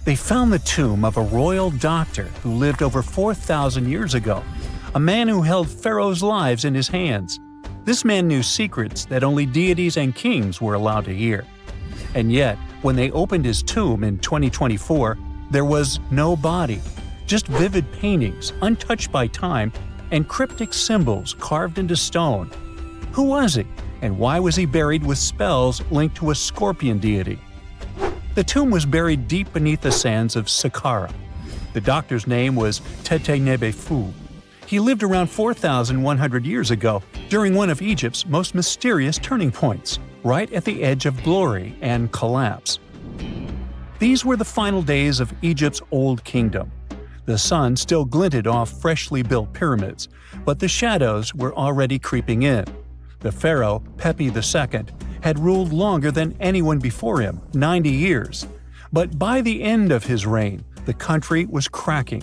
They found the tomb of a royal doctor who lived over 4,000 years ago, a man who held pharaohs' lives in his hands. This man knew secrets that only deities and kings were allowed to hear. And yet, when they opened his tomb in 2024, there was no body, just vivid paintings, untouched by time, and cryptic symbols carved into stone. Who was he, and why was he buried with spells linked to a scorpion deity? The tomb was buried deep beneath the sands of Saqqara. The doctor's name was Teti Nebe Fu. He lived around 4,100 years ago, during one of Egypt's most mysterious turning points, right at the edge of glory and collapse. These were the final days of Egypt's Old Kingdom. The sun still glinted off freshly built pyramids, but the shadows were already creeping in. The pharaoh, Pepi II, had ruled longer than anyone before him, 90 years. But by the end of his reign, the country was cracking.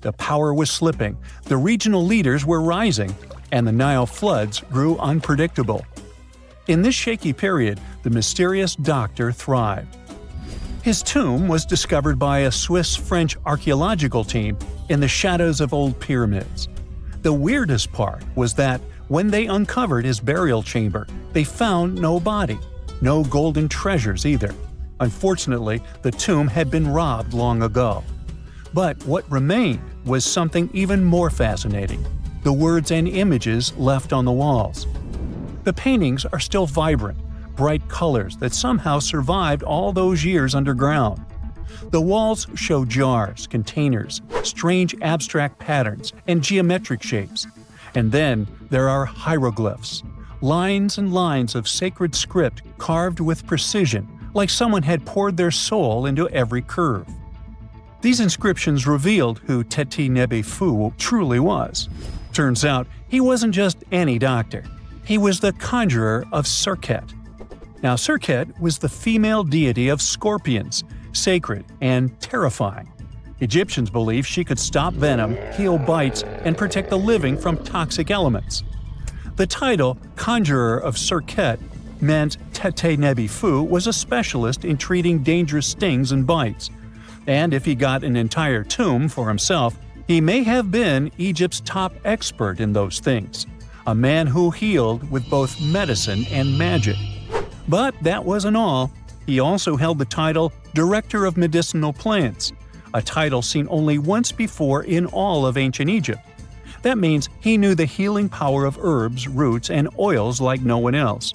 The power was slipping, the regional leaders were rising, and the Nile floods grew unpredictable. In this shaky period, the mysterious doctor thrived. His tomb was discovered by a Swiss-French archaeological team in the shadows of old pyramids. The weirdest part was that when they uncovered his burial chamber, they found no body, no golden treasures either. Unfortunately, the tomb had been robbed long ago. But what remained was something even more fascinating: the words and images left on the walls. The paintings are still vibrant, bright colors that somehow survived all those years underground. The walls show jars, containers, strange abstract patterns, and geometric shapes. And then there are hieroglyphs, lines and lines of sacred script carved with precision, like someone had poured their soul into every curve. These inscriptions revealed who Teti Nebe Fu truly was. Turns out, he wasn't just any doctor. He was the conjurer of Serket. Now, Serket was the female deity of scorpions, sacred and terrifying. Egyptians believed she could stop venom, heal bites, and protect the living from toxic elements. The title, Conjurer of Serket, meant Teti Nebe Fu was a specialist in treating dangerous stings and bites. And if he got an entire tomb for himself, he may have been Egypt's top expert in those things, a man who healed with both medicine and magic. But that wasn't all. He also held the title Director of Medicinal Plants, a title seen only once before in all of ancient Egypt. That means he knew the healing power of herbs, roots, and oils like no one else.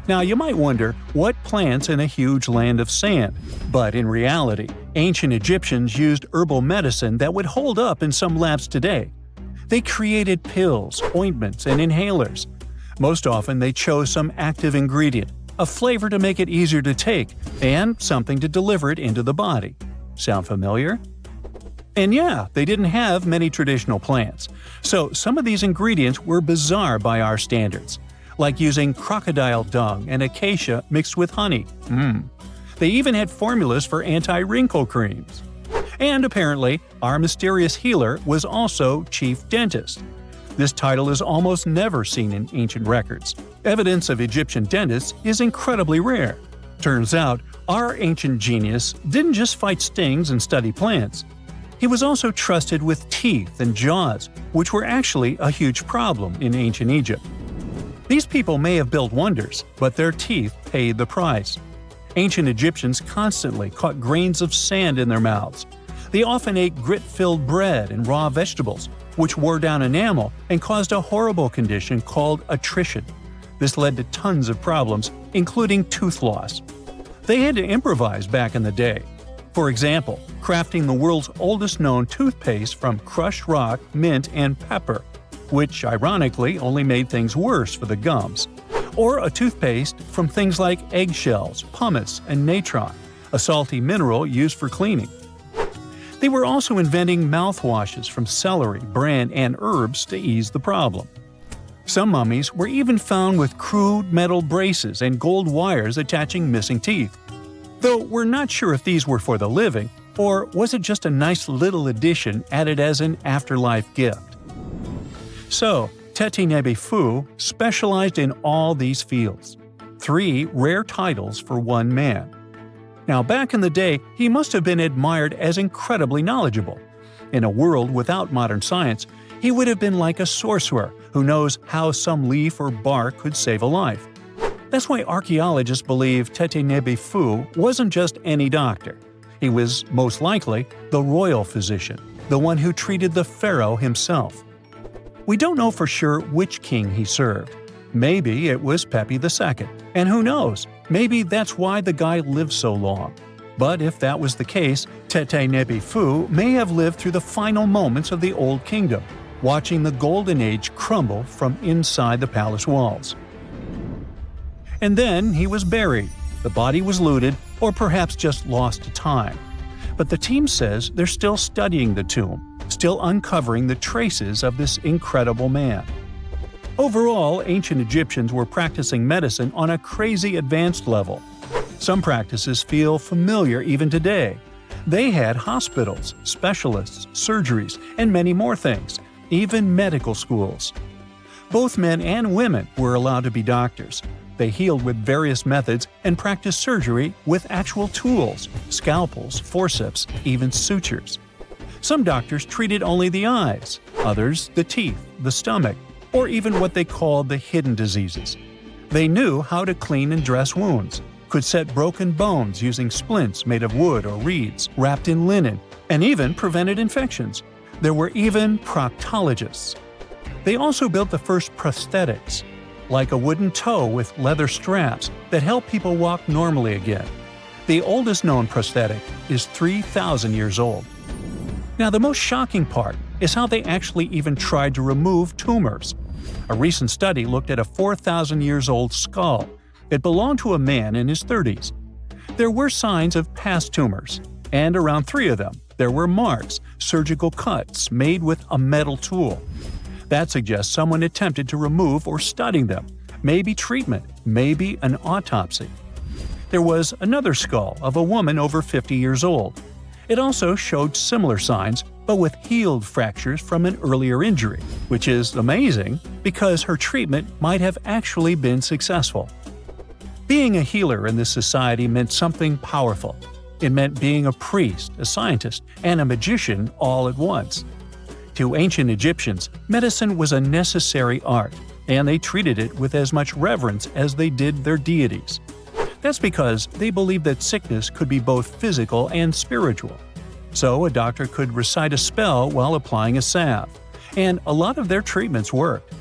Now, you might wonder, what plants in a huge land of sand? But in reality, ancient Egyptians used herbal medicine that would hold up in some labs today. They created pills, ointments, and inhalers. Most often they chose some active ingredient, a flavor to make it easier to take, and something to deliver it into the body. Sound familiar? And yeah, they didn't have many traditional plants, so some of these ingredients were bizarre by our standards, like using crocodile dung and acacia mixed with honey. They even had formulas for anti-wrinkle creams. And apparently, our mysterious healer was also chief dentist. This title is almost never seen in ancient records. Evidence of Egyptian dentists is incredibly rare. Turns out, our ancient genius didn't just fight stings and study plants. He was also trusted with teeth and jaws, which were actually a huge problem in ancient Egypt. These people may have built wonders, but their teeth paid the price. Ancient Egyptians constantly caught grains of sand in their mouths. They often ate grit-filled bread and raw vegetables, which wore down enamel and caused a horrible condition called attrition. This led to tons of problems, including tooth loss. They had to improvise back in the day. For example, crafting the world's oldest known toothpaste from crushed rock, mint, and pepper, which ironically only made things worse for the gums. Or a toothpaste from things like eggshells, pumice, and natron, a salty mineral used for cleaning. They were also inventing mouthwashes from celery, bran, and herbs to ease the problem. Some mummies were even found with crude metal braces and gold wires attaching missing teeth. Though we're not sure if these were for the living, or was it just a nice little addition added as an afterlife gift. So, Teti Nebe Fu specialized in all these fields. 3 rare titles for one man. Now, back in the day, he must have been admired as incredibly knowledgeable. In a world without modern science, he would have been like a sorcerer who knows how some leaf or bark could save a life. That's why archaeologists believe Teti Nebe Fu wasn't just any doctor. He was, most likely, the royal physician, the one who treated the pharaoh himself. We don't know for sure which king he served. Maybe it was Pepi II, and who knows, maybe that's why the guy lived so long. But if that was the case, Teti Nebe Fu may have lived through the final moments of the Old Kingdom, watching the Golden Age crumble from inside the palace walls. And then he was buried. The body was looted, or perhaps just lost to time. But the team says they're still studying the tomb, still uncovering the traces of this incredible man. Overall, ancient Egyptians were practicing medicine on a crazy advanced level. Some practices feel familiar even today. They had hospitals, specialists, surgeries, and many more things, even medical schools. Both men and women were allowed to be doctors. They healed with various methods and practiced surgery with actual tools, scalpels, forceps, even sutures. Some doctors treated only the eyes, others the teeth, the stomach, or even what they called the hidden diseases. They knew how to clean and dress wounds, could set broken bones using splints made of wood or reeds wrapped in linen, and even prevented infections. There were even proctologists. They also built the first prosthetics, like a wooden toe with leather straps that help people walk normally again. The oldest known prosthetic is 3,000 years old. Now, the most shocking part is how they actually even tried to remove tumors. A recent study looked at a 4,000 years old skull. It belonged to a man in his 30s. There were signs of past tumors, and around 3 of them, there were marks, surgical cuts made with a metal tool. That suggests someone attempted to remove or study them, maybe treatment, maybe an autopsy. There was another skull of a woman over 50 years old. It also showed similar signs, but with healed fractures from an earlier injury, which is amazing because her treatment might have actually been successful. Being a healer in this society meant something powerful. It meant being a priest, a scientist, and a magician all at once. To ancient Egyptians, medicine was a necessary art, and they treated it with as much reverence as they did their deities. That's because they believed that sickness could be both physical and spiritual. So a doctor could recite a spell while applying a salve, and a lot of their treatments worked.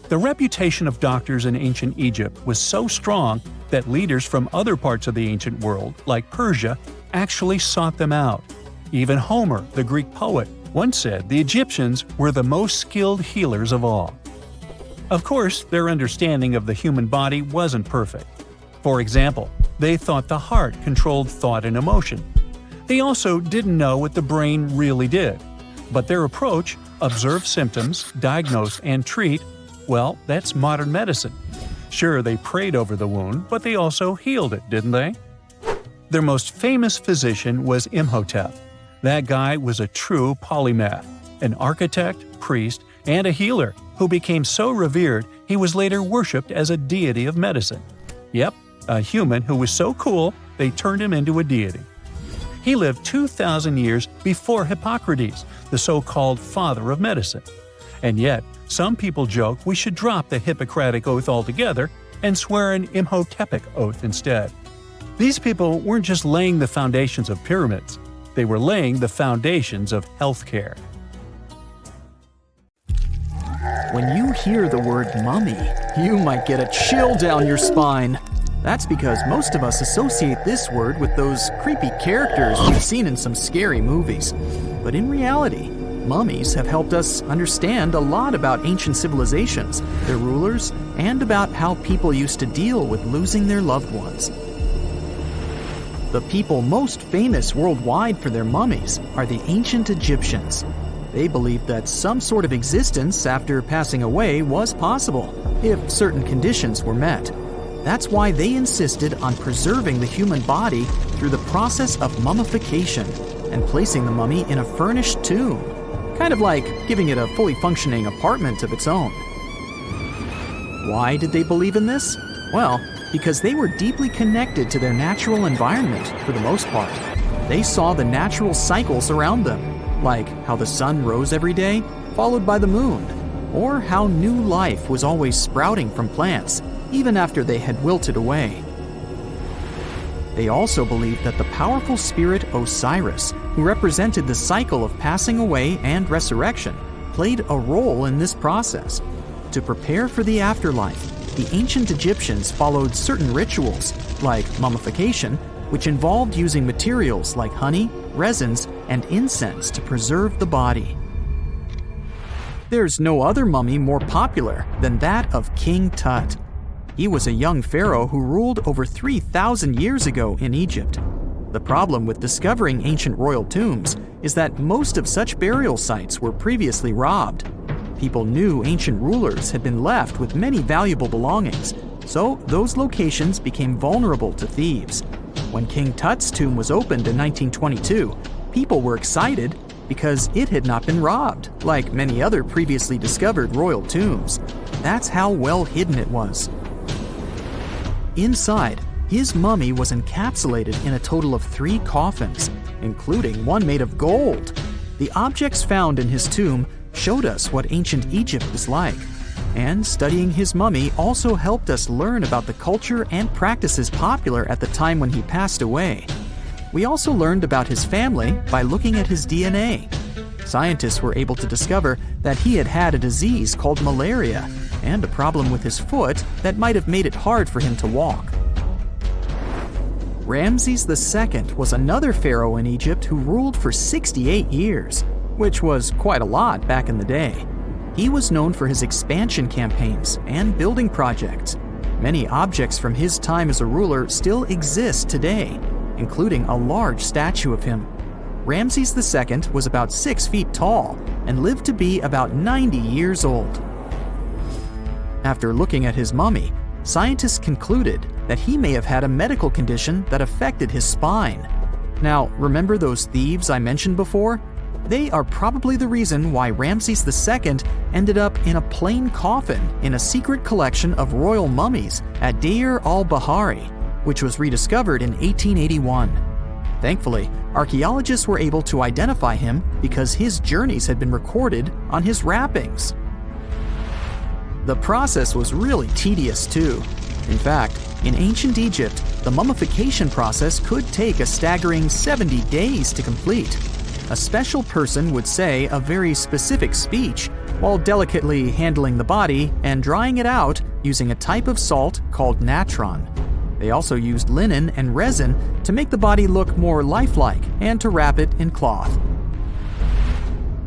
The reputation of doctors in ancient Egypt was so strong that leaders from other parts of the ancient world, like Persia, actually sought them out. Even Homer, the Greek poet, once said the Egyptians were the most skilled healers of all. Of course, their understanding of the human body wasn't perfect. For example, they thought the heart controlled thought and emotion. They also didn't know what the brain really did. But their approach, observe symptoms, diagnose, and treat, well, that's modern medicine. Sure, they prayed over the wound, but they also healed it, didn't they? Their most famous physician was Imhotep. That guy was a true polymath, an architect, priest, and a healer who became so revered he was later worshipped as a deity of medicine. Yep, a human who was so cool they turned him into a deity. He lived 2,000 years before Hippocrates, the so-called father of medicine. And yet, some people joke we should drop the Hippocratic Oath altogether and swear an Imhotepic oath instead. These people weren't just laying the foundations of pyramids. They were laying the foundations of healthcare. When you hear the word mummy, you might get a chill down your spine. That's because most of us associate this word with those creepy characters we've seen in some scary movies. But in reality, mummies have helped us understand a lot about ancient civilizations, their rulers, and about how people used to deal with losing their loved ones. The people most famous worldwide for their mummies are the ancient Egyptians. They believed that some sort of existence after passing away was possible, if certain conditions were met. That's why they insisted on preserving the human body through the process of mummification and placing the mummy in a furnished tomb, kind of like giving it a fully functioning apartment of its own. Why did they believe in this? Well, because they were deeply connected to their natural environment for the most part. They saw the natural cycles around them, like how the sun rose every day, followed by the moon, or how new life was always sprouting from plants, even after they had wilted away. They also believed that the powerful spirit Osiris, who represented the cycle of passing away and resurrection, played a role in this process. To prepare for the afterlife, the ancient Egyptians followed certain rituals, like mummification, which involved using materials like honey, resins, and incense to preserve the body. There's no other mummy more popular than that of King Tut. He was a young pharaoh who ruled over 3,000 years ago in Egypt. The problem with discovering ancient royal tombs is that most of such burial sites were previously robbed. People knew ancient rulers had been left with many valuable belongings, so those locations became vulnerable to thieves. When King Tut's tomb was opened in 1922, people were excited because it had not been robbed, like many other previously discovered royal tombs. That's how well hidden it was. Inside, his mummy was encapsulated in a total of 3 coffins, including one made of gold. The objects found in his tomb showed us what ancient Egypt was like, and studying his mummy also helped us learn about the culture and practices popular at the time when he passed away. We also learned about his family by looking at his DNA. Scientists were able to discover that he had had a disease called malaria and a problem with his foot that might have made it hard for him to walk. Ramses II was another pharaoh in Egypt who ruled for 68 years, which was quite a lot back in the day. He was known for his expansion campaigns and building projects. Many objects from his time as a ruler still exist today, including a large statue of him. Ramses II was about 6 feet tall and lived to be about 90 years old. After looking at his mummy, scientists concluded that he may have had a medical condition that affected his spine. Now, remember those thieves I mentioned before? They are probably the reason why Ramses II ended up in a plain coffin in a secret collection of royal mummies at Deir al-Bahari, which was rediscovered in 1881. Thankfully, archaeologists were able to identify him because his journeys had been recorded on his wrappings. The process was really tedious too. In fact, in ancient Egypt, the mummification process could take a staggering 70 days to complete. A special person would say a very specific speech while delicately handling the body and drying it out using a type of salt called natron. They also used linen and resin to make the body look more lifelike and to wrap it in cloth.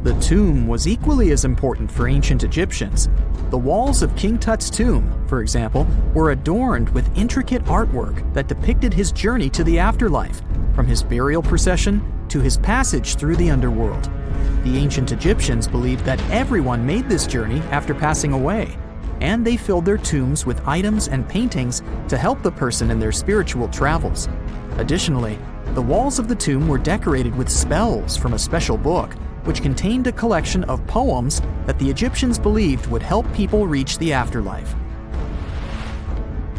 The tomb was equally as important for ancient Egyptians. The walls of King Tut's tomb, for example, were adorned with intricate artwork that depicted his journey to the afterlife, from his burial procession to his passage through the underworld. The ancient Egyptians believed that everyone made this journey after passing away, and they filled their tombs with items and paintings to help the person in their spiritual travels. Additionally, the walls of the tomb were decorated with spells from a special book, which contained a collection of poems that the Egyptians believed would help people reach the afterlife.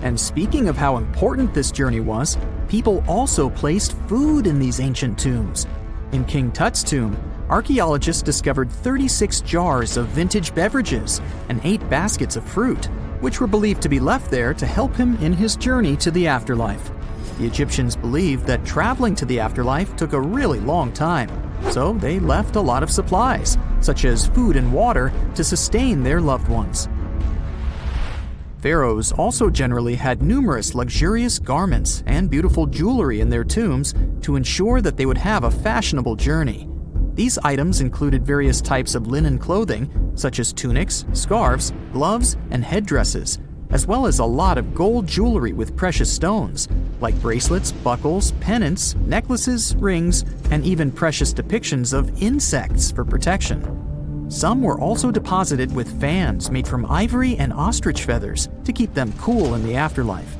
And speaking of how important this journey was, people also placed food in these ancient tombs. In King Tut's tomb, archaeologists discovered 36 jars of vintage beverages and 8 baskets of fruit, which were believed to be left there to help him in his journey to the afterlife. The Egyptians believed that traveling to the afterlife took a really long time, so they left a lot of supplies, such as food and water, to sustain their loved ones. Pharaohs also generally had numerous luxurious garments and beautiful jewelry in their tombs to ensure that they would have a fashionable journey. These items included various types of linen clothing, such as tunics, scarves, gloves, and headdresses, as well as a lot of gold jewelry with precious stones, like bracelets, buckles, pendants, necklaces, rings, and even precious depictions of insects for protection. Some were also deposited with fans made from ivory and ostrich feathers to keep them cool in the afterlife.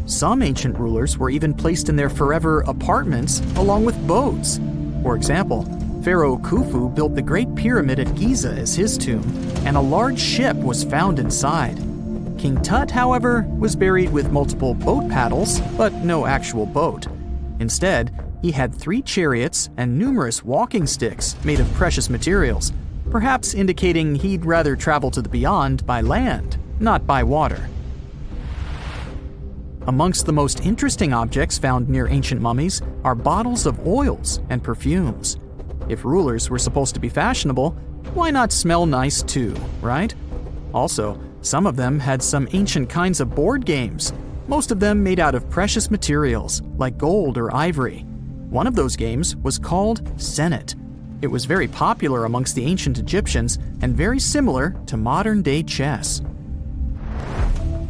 Some ancient rulers were even placed in their forever apartments along with boats. For example, Pharaoh Khufu built the Great Pyramid at Giza as his tomb, and a large ship was found inside. King Tut, however, was buried with multiple boat paddles, but no actual boat. Instead, he had 3 chariots and numerous walking sticks made of precious materials, perhaps indicating he'd rather travel to the beyond by land, not by water. Amongst the most interesting objects found near ancient mummies are bottles of oils and perfumes. If rulers were supposed to be fashionable, why not smell nice too, right? Also, some of them had some ancient kinds of board games, most of them made out of precious materials like gold or ivory. One of those games was called Senet. It was very popular amongst the ancient Egyptians and very similar to modern-day chess.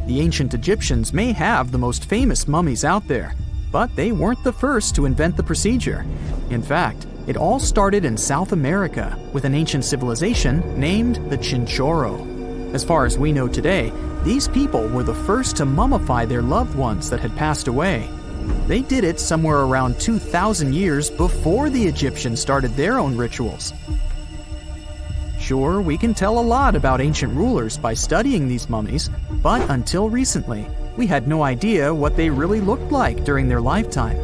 The ancient Egyptians may have the most famous mummies out there, but they weren't the first to invent the procedure. In fact, it all started in South America with an ancient civilization named the Chinchorro. As far as we know today, these people were the first to mummify their loved ones that had passed away. They did it somewhere around 2,000 years before the Egyptians started their own rituals. Sure, we can tell a lot about ancient rulers by studying these mummies, but until recently, we had no idea what they really looked like during their lifetime.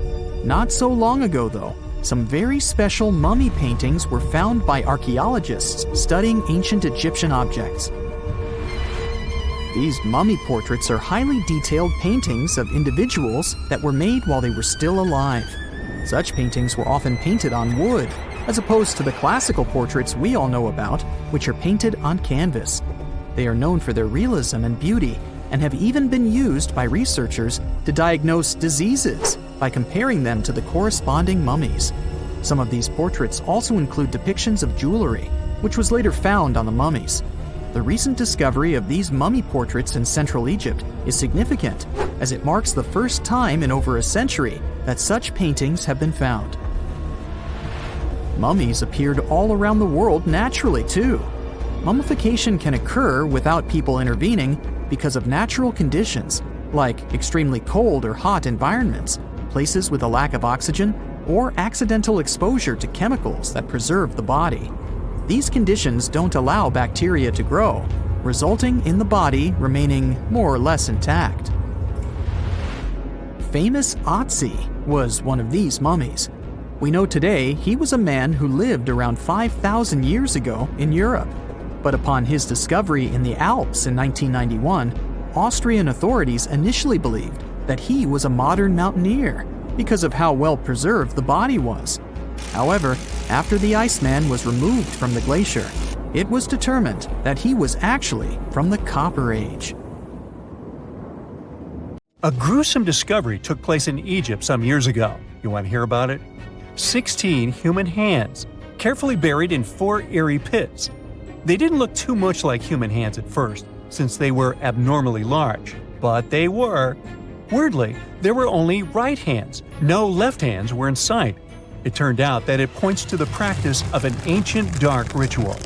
Not so long ago, though, some very special mummy paintings were found by archaeologists studying ancient Egyptian objects. These mummy portraits are highly detailed paintings of individuals that were made while they were still alive. Such paintings were often painted on wood, as opposed to the classical portraits we all know about, which are painted on canvas. They are known for their realism and beauty, and have even been used by researchers to diagnose diseases by comparing them to the corresponding mummies. Some of these portraits also include depictions of jewelry, which was later found on the mummies. The recent discovery of these mummy portraits in Central Egypt is significant, as it marks the first time in over a century that such paintings have been found. Mummies appeared all around the world naturally, too. Mummification can occur without people intervening because of natural conditions, like extremely cold or hot environments, places with a lack of oxygen, or accidental exposure to chemicals that preserve the body. These conditions don't allow bacteria to grow, resulting in the body remaining more or less intact. Famous Otzi was one of these mummies. We know today he was a man who lived around 5,000 years ago in Europe. But upon his discovery in the Alps in 1991, Austrian authorities initially believed that he was a modern mountaineer because of how well preserved the body was. However, after the Iceman was removed from the glacier, it was determined that he was actually from the Copper Age. A gruesome discovery took place in Egypt some years ago. You want to hear about it? 16 human hands, carefully buried in 4 eerie pits. They didn't look too much like human hands at first, since they were abnormally large, but they were. Weirdly, there were only right hands, no left hands were in sight. It turned out that it points to the practice of an ancient dark ritual.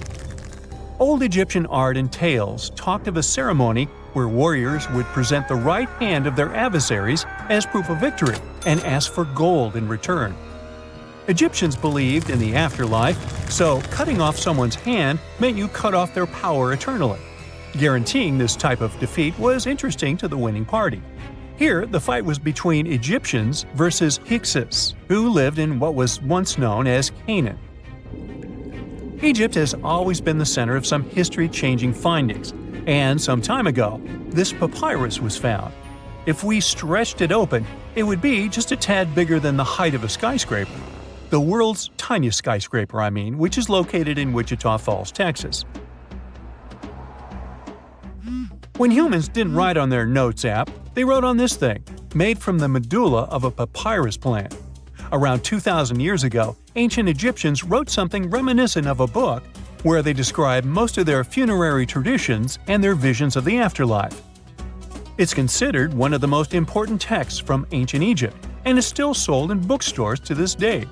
Old Egyptian art and tales talked of a ceremony where warriors would present the right hand of their adversaries as proof of victory and ask for gold in return. Egyptians believed in the afterlife, so cutting off someone's hand meant you cut off their power eternally. Guaranteeing this type of defeat was interesting to the winning party. Here, the fight was between Egyptians versus Hyksos, who lived in what was once known as Canaan. Egypt has always been the center of some history-changing findings, and some time ago, this papyrus was found. If we stretched it open, it would be just a tad bigger than the height of a skyscraper. The world's tiniest skyscraper, which is located in Wichita Falls, Texas. When humans didn't write on their notes app, they wrote on this thing, made from the medulla of a papyrus plant. Around 2,000 years ago, ancient Egyptians wrote something reminiscent of a book where they describe most of their funerary traditions and their visions of the afterlife. It's considered one of the most important texts from ancient Egypt and is still sold in bookstores to this day.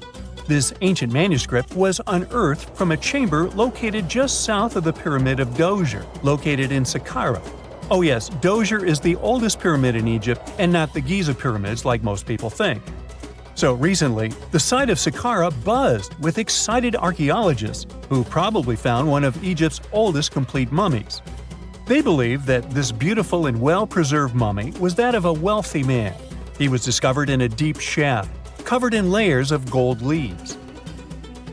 This ancient manuscript was unearthed from a chamber located just south of the Pyramid of Djoser, located in Saqqara. Oh yes, Djoser is the oldest pyramid in Egypt and not the Giza pyramids like most people think. So recently, the site of Saqqara buzzed with excited archaeologists who probably found one of Egypt's oldest complete mummies. They believe that this beautiful and well-preserved mummy was that of a wealthy man. He was discovered in a deep shaft, covered in layers of gold leaves.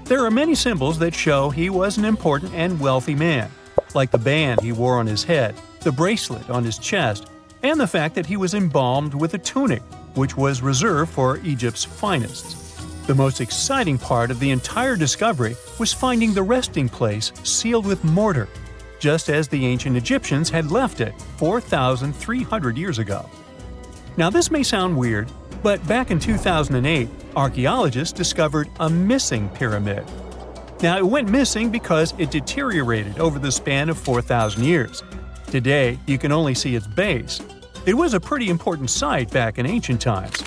There are many symbols that show he was an important and wealthy man, like the band he wore on his head, the bracelet on his chest, and the fact that he was embalmed with a tunic, which was reserved for Egypt's finest. The most exciting part of the entire discovery was finding the resting place sealed with mortar, just as the ancient Egyptians had left it 4,300 years ago. Now this may sound weird, but back in 2008, archaeologists discovered a missing pyramid. Now it went missing because it deteriorated over the span of 4,000 years. Today, you can only see its base. It was a pretty important site back in ancient times.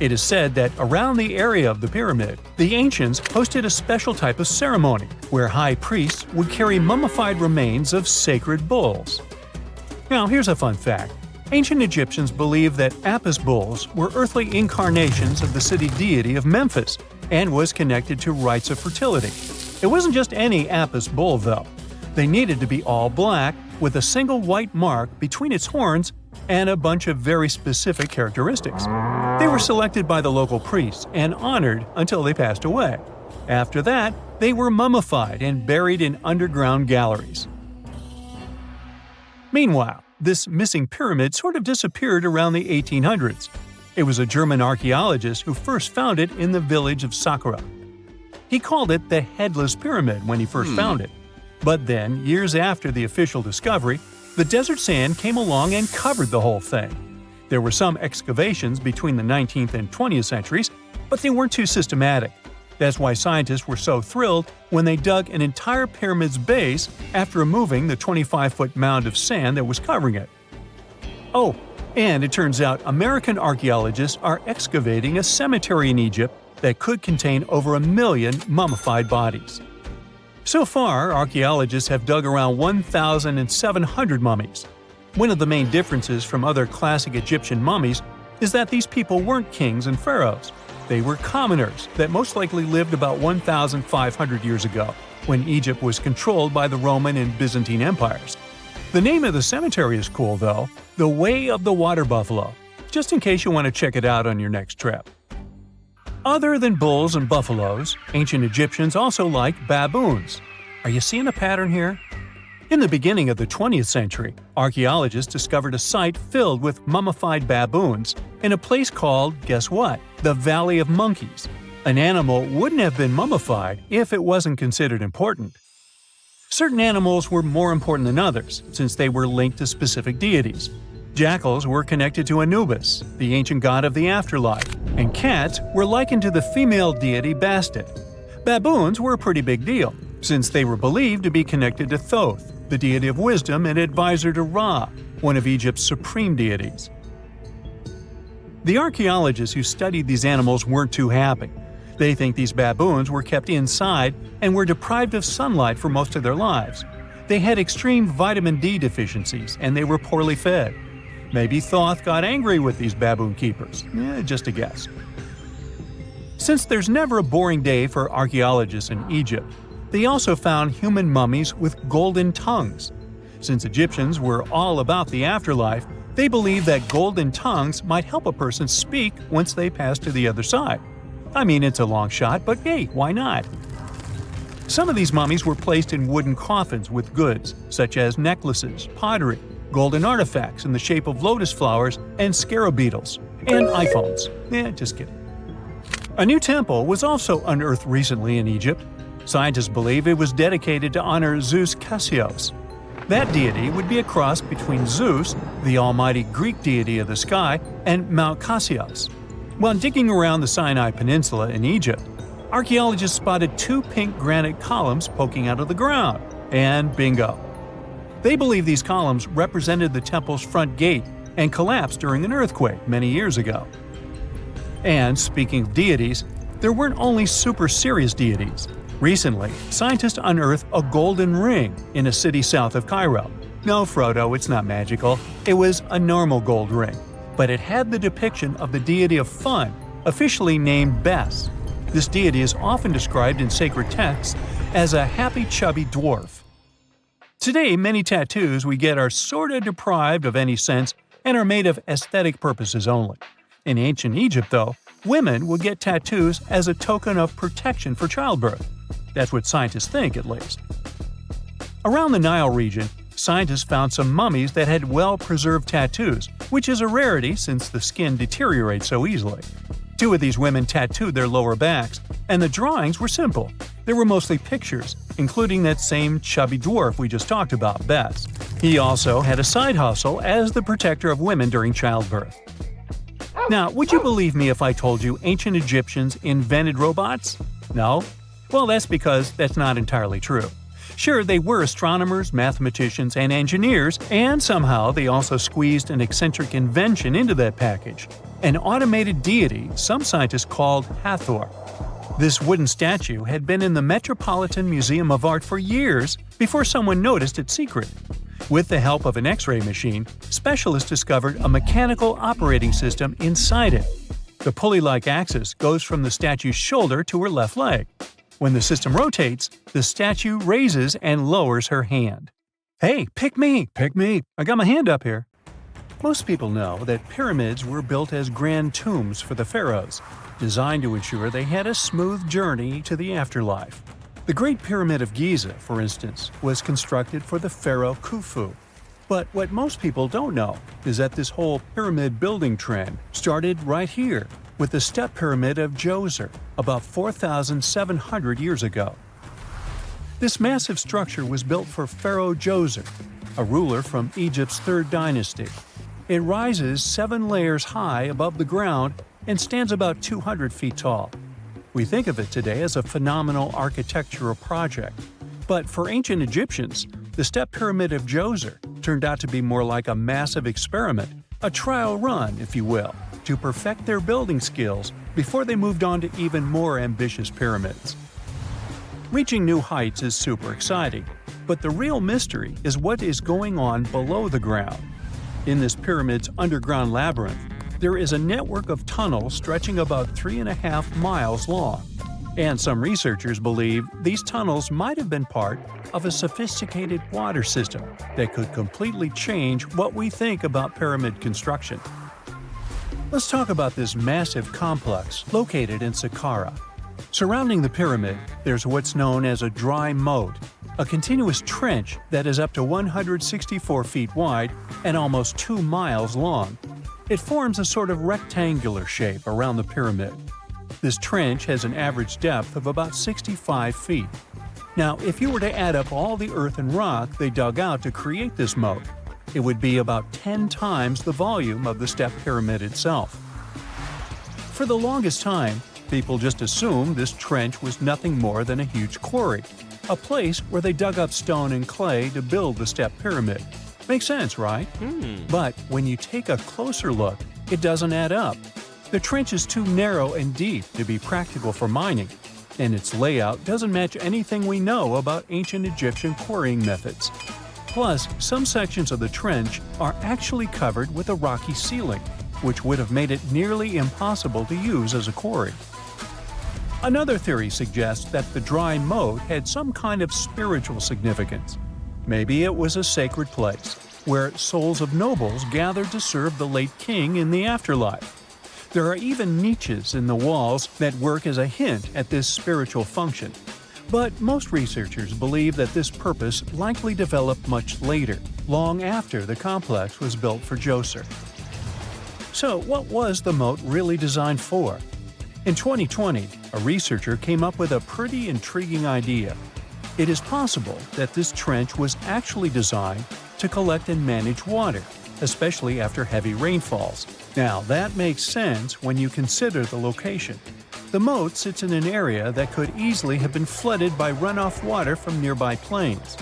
It is said that around the area of the pyramid, the ancients hosted a special type of ceremony where high priests would carry mummified remains of sacred bulls. Now here's a fun fact. Ancient Egyptians believed that Apis bulls were earthly incarnations of the city deity of Memphis and was connected to rites of fertility. It wasn't just any Apis bull, though. They needed to be all black, with a single white mark between its horns and a bunch of very specific characteristics. They were selected by the local priests and honored until they passed away. After that, they were mummified and buried in underground galleries. Meanwhile, this missing pyramid sort of disappeared around the 1800s. It was a German archaeologist who first found it in the village of Saqqara. He called it the Headless Pyramid when he first found it. But then, years after the official discovery, the desert sand came along and covered the whole thing. There were some excavations between the 19th and 20th centuries, but they weren't too systematic. That's why scientists were so thrilled when they dug an entire pyramid's base after removing the 25-foot mound of sand that was covering it. Oh, and it turns out American archaeologists are excavating a cemetery in Egypt that could contain over 1 million mummified bodies. So far, archaeologists have dug around 1,700 mummies. One of the main differences from other classic Egyptian mummies is that these people weren't kings and pharaohs. They were commoners that most likely lived about 1,500 years ago, when Egypt was controlled by the Roman and Byzantine empires. The name of the cemetery is cool, though, the Way of the Water Buffalo, just in case you want to check it out on your next trip. Other than bulls and buffaloes, ancient Egyptians also liked baboons. Are you seeing a pattern here? In the beginning of the 20th century, archaeologists discovered a site filled with mummified baboons in a place called, guess what? The Valley of Monkeys. An animal wouldn't have been mummified if it wasn't considered important. Certain animals were more important than others, since they were linked to specific deities. Jackals were connected to Anubis, the ancient god of the afterlife, and cats were likened to the female deity Bastet. Baboons were a pretty big deal, since they were believed to be connected to Thoth, the deity of wisdom and advisor to Ra, one of Egypt's supreme deities. The archaeologists who studied these animals weren't too happy. They think these baboons were kept inside and were deprived of sunlight for most of their lives. They had extreme vitamin D deficiencies and they were poorly fed. Maybe Thoth got angry with these baboon keepers. Just a guess. Since there's never a boring day for archaeologists in Egypt, they also found human mummies with golden tongues. Since Egyptians were all about the afterlife, they believed that golden tongues might help a person speak once they pass to the other side. I mean, it's a long shot, but hey, why not? Some of these mummies were placed in wooden coffins with goods, such as necklaces, pottery, golden artifacts in the shape of lotus flowers and scarab beetles, and iPhones. Just kidding. A new temple was also unearthed recently in Egypt. Scientists believe it was dedicated to honor Zeus Cassios. That deity would be a cross between Zeus, the almighty Greek deity of the sky, and Mount Cassios. While digging around the Sinai Peninsula in Egypt, archaeologists spotted 2 pink granite columns poking out of the ground, and bingo. They believe these columns represented the temple's front gate and collapsed during an earthquake many years ago. And speaking of deities, there weren't only super serious deities. Recently, scientists unearthed a golden ring in a city south of Cairo. No, Frodo, it's not magical. It was a normal gold ring, but it had the depiction of the deity of fun, officially named Bes. This deity is often described in sacred texts as a happy chubby dwarf. Today, many tattoos we get are sorta deprived of any sense and are made of aesthetic purposes only. In ancient Egypt, though, women would get tattoos as a token of protection for childbirth. That's what scientists think, at least. Around the Nile region, scientists found some mummies that had well-preserved tattoos, which is a rarity since the skin deteriorates so easily. Two of these women tattooed their lower backs, and the drawings were simple. They were mostly pictures, including that same chubby dwarf we just talked about, Bess. He also had a side hustle as the protector of women during childbirth. Now, would you believe me if I told you ancient Egyptians invented robots? No? Well, that's because that's not entirely true. Sure, they were astronomers, mathematicians, and engineers, and somehow they also squeezed an eccentric invention into that package – an automated deity some scientists called Hathor. This wooden statue had been in the Metropolitan Museum of Art for years before someone noticed its secret. With the help of an X-ray machine, specialists discovered a mechanical operating system inside it. The pulley-like axis goes from the statue's shoulder to her left leg. When the system rotates, the statue raises and lowers her hand. Hey, pick me! Pick me! I got my hand up here. Most people know that pyramids were built as grand tombs for the pharaohs, designed to ensure they had a smooth journey to the afterlife. The Great Pyramid of Giza, for instance, was constructed for the pharaoh Khufu. But what most people don't know is that this whole pyramid building trend started right here, with the step pyramid of Djoser, about 4,700 years ago. This massive structure was built for Pharaoh Djoser, a ruler from Egypt's 3rd dynasty. It rises 7 layers high above the ground and stands about 200 feet tall. We think of it today as a phenomenal architectural project, but for ancient Egyptians, the step pyramid of Djoser turned out to be more like a massive experiment, a trial run, if you will, to perfect their building skills before they moved on to even more ambitious pyramids. Reaching new heights is super exciting, but the real mystery is what is going on below the ground. In this pyramid's underground labyrinth, there is a network of tunnels stretching about 3.5 miles long, and some researchers believe these tunnels might have been part of a sophisticated water system that could completely change what we think about pyramid construction. Let's talk about this massive complex located in Saqqara. Surrounding the pyramid, there's what's known as a dry moat, a continuous trench that is up to 164 feet wide and almost 2 miles long. It forms a sort of rectangular shape around the pyramid. This trench has an average depth of about 65 feet. Now, if you were to add up all the earth and rock they dug out to create this moat, it would be about 10 times the volume of the step pyramid itself. For the longest time, people just assumed this trench was nothing more than a huge quarry, a place where they dug up stone and clay to build the step pyramid. Makes sense, right? But when you take a closer look, it doesn't add up. The trench is too narrow and deep to be practical for mining, and its layout doesn't match anything we know about ancient Egyptian quarrying methods. Plus, some sections of the trench are actually covered with a rocky ceiling, which would have made it nearly impossible to use as a quarry. Another theory suggests that the dry moat had some kind of spiritual significance. Maybe it was a sacred place, where souls of nobles gathered to serve the late king in the afterlife. There are even niches in the walls that work as a hint at this spiritual function. But most researchers believe that this purpose likely developed much later, long after the complex was built for Djoser. So, what was the moat really designed for? In 2020, a researcher came up with a pretty intriguing idea. It is possible that this trench was actually designed to collect and manage water, especially after heavy rainfalls. Now, that makes sense when you consider the location. The moat sits in an area that could easily have been flooded by runoff water from nearby plains.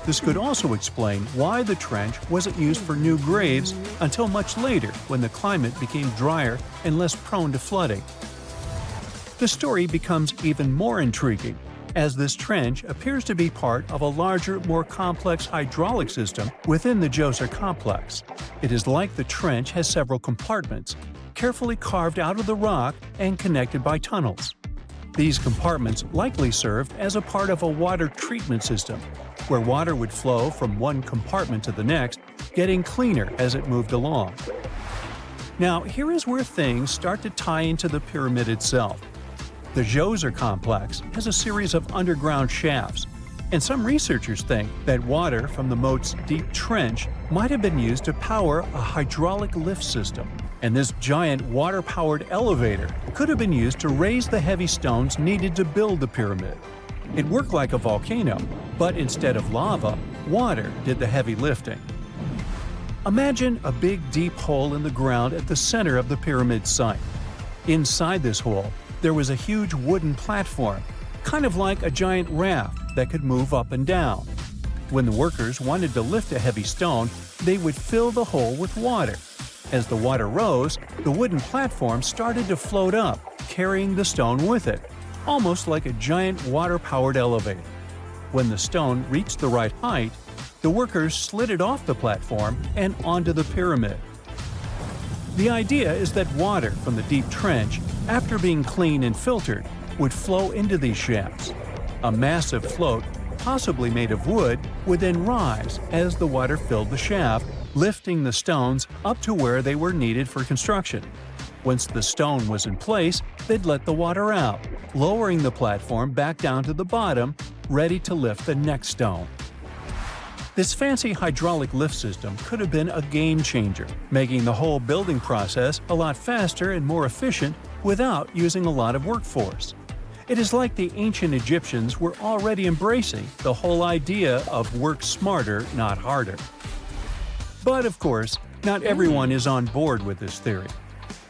This could also explain why the trench wasn't used for new graves until much later when the climate became drier and less prone to flooding. The story becomes even more intriguing as this trench appears to be part of a larger, more complex hydraulic system within the Djoser complex. It is like the trench has several compartments, carefully carved out of the rock and connected by tunnels. These compartments likely served as a part of a water treatment system. where water would flow from one compartment to the next, getting cleaner as it moved along. Now, here is where things start to tie into the pyramid itself. The Djoser complex has a series of underground shafts, and some researchers think that water from the moat's deep trench might have been used to power a hydraulic lift system, and this giant water-powered elevator could have been used to raise the heavy stones needed to build the pyramid. It worked like a volcano, but instead of lava, water did the heavy lifting. Imagine a big deep hole in the ground at the center of the pyramid site. Inside this hole, there was a huge wooden platform, kind of like a giant raft that could move up and down. When the workers wanted to lift a heavy stone, they would fill the hole with water. As the water rose, the wooden platform started to float up, carrying the stone with it, almost like a giant water-powered elevator. When the stone reached the right height, the workers slid it off the platform and onto the pyramid. The idea is that water from the deep trench, after being cleaned and filtered, would flow into these shafts. A massive float, possibly made of wood, would then rise as the water filled the shaft, lifting the stones up to where they were needed for construction. Once the stone was in place, they'd let the water out, lowering the platform back down to the bottom, ready to lift the next stone. This fancy hydraulic lift system could have been a game changer, making the whole building process a lot faster and more efficient without using a lot of workforce. It is like the ancient Egyptians were already embracing the whole idea of work smarter, not harder. But of course, not everyone is on board with this theory.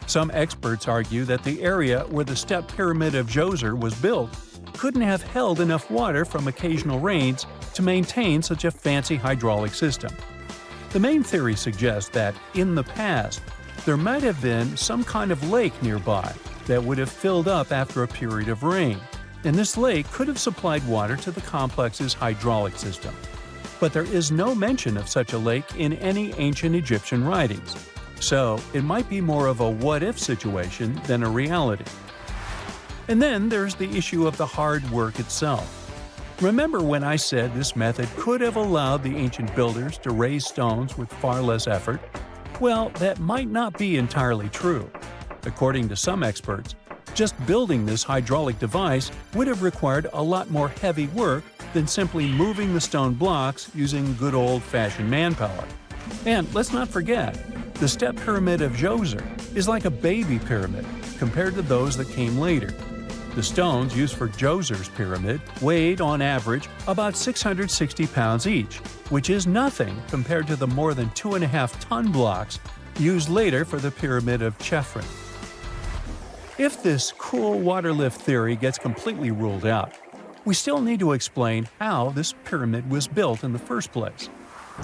Some experts argue that the area where the step pyramid of Djoser was built couldn't have held enough water from occasional rains to maintain such a fancy hydraulic system. The main theory suggests that, in the past, there might have been some kind of lake nearby that would have filled up after a period of rain, and this lake could have supplied water to the complex's hydraulic system. But there is no mention of such a lake in any ancient Egyptian writings, so it might be more of a what-if situation than a reality. And then there's the issue of the hard work itself. Remember when I said this method could have allowed the ancient builders to raise stones with far less effort? Well, that might not be entirely true. According to some experts, just building this hydraulic device would have required a lot more heavy work than simply moving the stone blocks using good old-fashioned manpower. And let's not forget, the step pyramid of Djoser is like a baby pyramid compared to those that came later. The stones used for Djoser's pyramid weighed, on average, about 660 pounds each, which is nothing compared to the more than 2.5-ton blocks used later for the pyramid of Chephren. If this cool water lift theory gets completely ruled out, we still need to explain how this pyramid was built in the first place.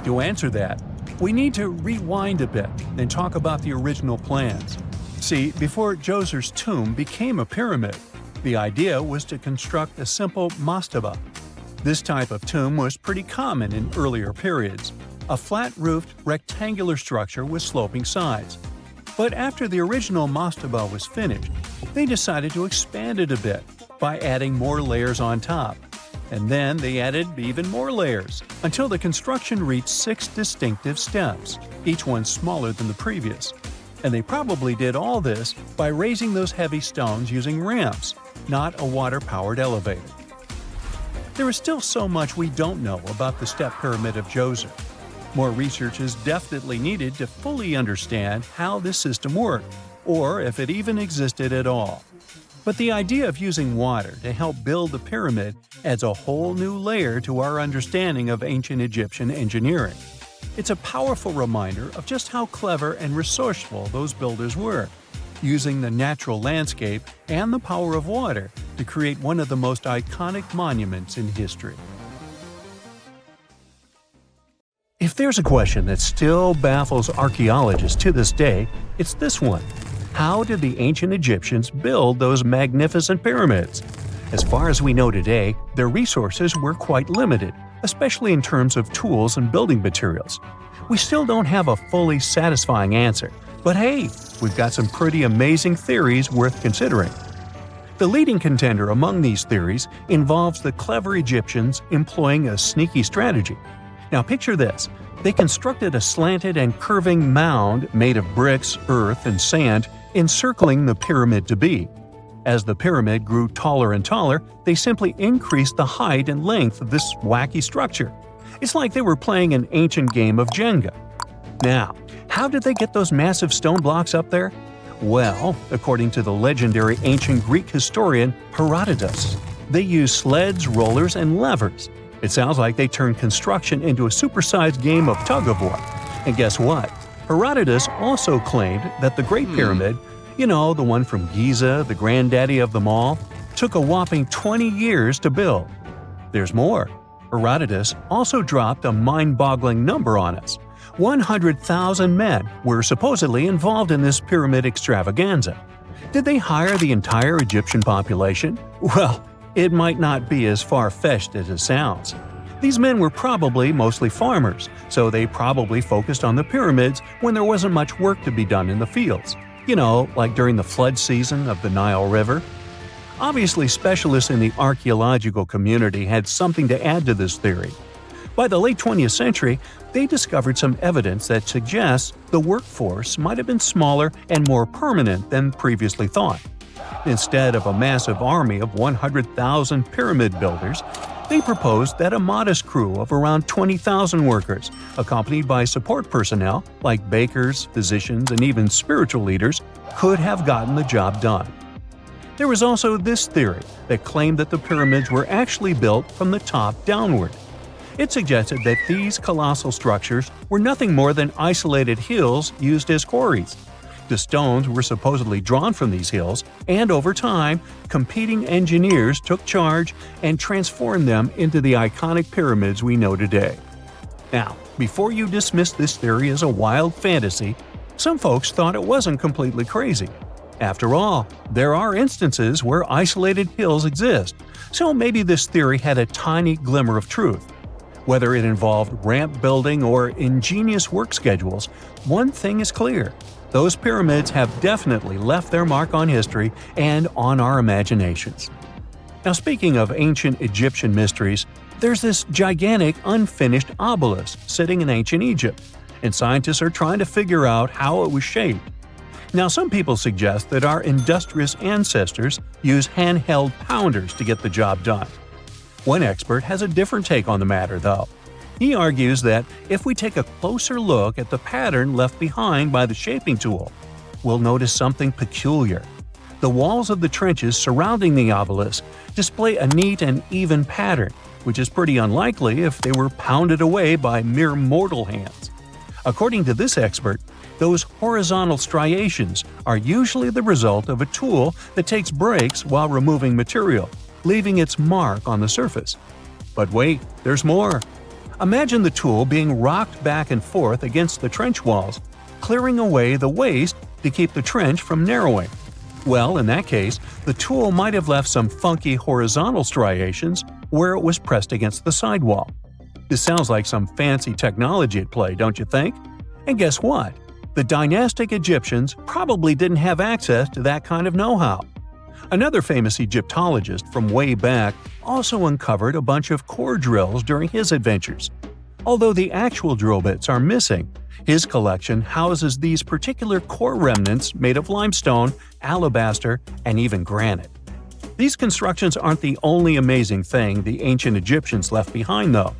To answer that, we need to rewind a bit and talk about the original plans. See, before Djoser's tomb became a pyramid, the idea was to construct a simple mastaba. This type of tomb was pretty common in earlier periods, a flat-roofed, rectangular structure with sloping sides. But after the original mastaba was finished, they decided to expand it a bit by adding more layers on top. And then they added even more layers, until the construction reached 6 distinctive steps, each one smaller than the previous. And they probably did all this by raising those heavy stones using ramps, not a water-powered elevator. There is still so much we don't know about the step pyramid of Djoser. More research is definitely needed to fully understand how this system worked, or if it even existed at all. But the idea of using water to help build the pyramid adds a whole new layer to our understanding of ancient Egyptian engineering. It's a powerful reminder of just how clever and resourceful those builders were, using the natural landscape and the power of water to create one of the most iconic monuments in history. If there's a question that still baffles archaeologists to this day, it's this one. How did the ancient Egyptians build those magnificent pyramids? As far as we know today, their resources were quite limited, especially in terms of tools and building materials. We still don't have a fully satisfying answer, but hey, we've got some pretty amazing theories worth considering. The leading contender among these theories involves the clever Egyptians employing a sneaky strategy. Now picture this. They constructed a slanted and curving mound made of bricks, earth, and sand encircling the pyramid to be. As the pyramid grew taller and taller, they simply increased the height and length of this wacky structure. It's like they were playing an ancient game of Jenga. Now, how did they get those massive stone blocks up there? Well, according to the legendary ancient Greek historian Herodotus, they used sleds, rollers, and levers. It sounds like they turned construction into a supersized game of tug-of-war. And guess what? Herodotus also claimed that the Great Pyramid, the one from Giza, the granddaddy of them all, took a whopping 20 years to build. There's more. Herodotus also dropped a mind-boggling number on us. 100,000 men were supposedly involved in this pyramid extravaganza. Did they hire the entire Egyptian population? Well, it might not be as far-fetched as it sounds. These men were probably mostly farmers, so they probably focused on the pyramids when there wasn't much work to be done in the fields. Like during the flood season of the Nile River. Obviously, specialists in the archaeological community had something to add to this theory. By the late 20th century, they discovered some evidence that suggests the workforce might have been smaller and more permanent than previously thought. Instead of a massive army of 100,000 pyramid builders, they proposed that a modest crew of around 20,000 workers, accompanied by support personnel like bakers, physicians, and even spiritual leaders, could have gotten the job done. There was also this theory that claimed that the pyramids were actually built from the top downward. It suggested that these colossal structures were nothing more than isolated hills used as quarries. The stones were supposedly drawn from these hills, and over time, competing engineers took charge and transformed them into the iconic pyramids we know today. Now, before you dismiss this theory as a wild fantasy, some folks thought it wasn't completely crazy. After all, there are instances where isolated hills exist, so maybe this theory had a tiny glimmer of truth. Whether it involved ramp building or ingenious work schedules, one thing is clear. Those pyramids have definitely left their mark on history and on our imaginations. Now, speaking of ancient Egyptian mysteries, there's this gigantic unfinished obelisk sitting in ancient Egypt, and scientists are trying to figure out how it was shaped. Now, some people suggest that our industrious ancestors used handheld pounders to get the job done. One expert has a different take on the matter, though. He argues that if we take a closer look at the pattern left behind by the shaping tool, we'll notice something peculiar. The walls of the trenches surrounding the obelisk display a neat and even pattern, which is pretty unlikely if they were pounded away by mere mortal hands. According to this expert, those horizontal striations are usually the result of a tool that takes breaks while removing material, leaving its mark on the surface. But wait, there's more. Imagine the tool being rocked back and forth against the trench walls, clearing away the waste to keep the trench from narrowing. Well, in that case, the tool might have left some funky horizontal striations where it was pressed against the sidewall. This sounds like some fancy technology at play, don't you think? And guess what? The dynastic Egyptians probably didn't have access to that kind of know-how. Another famous Egyptologist from way back also uncovered a bunch of core drills during his adventures. Although the actual drill bits are missing, his collection houses these particular core remnants made of limestone, alabaster, and even granite. These constructions aren't the only amazing thing the ancient Egyptians left behind, though.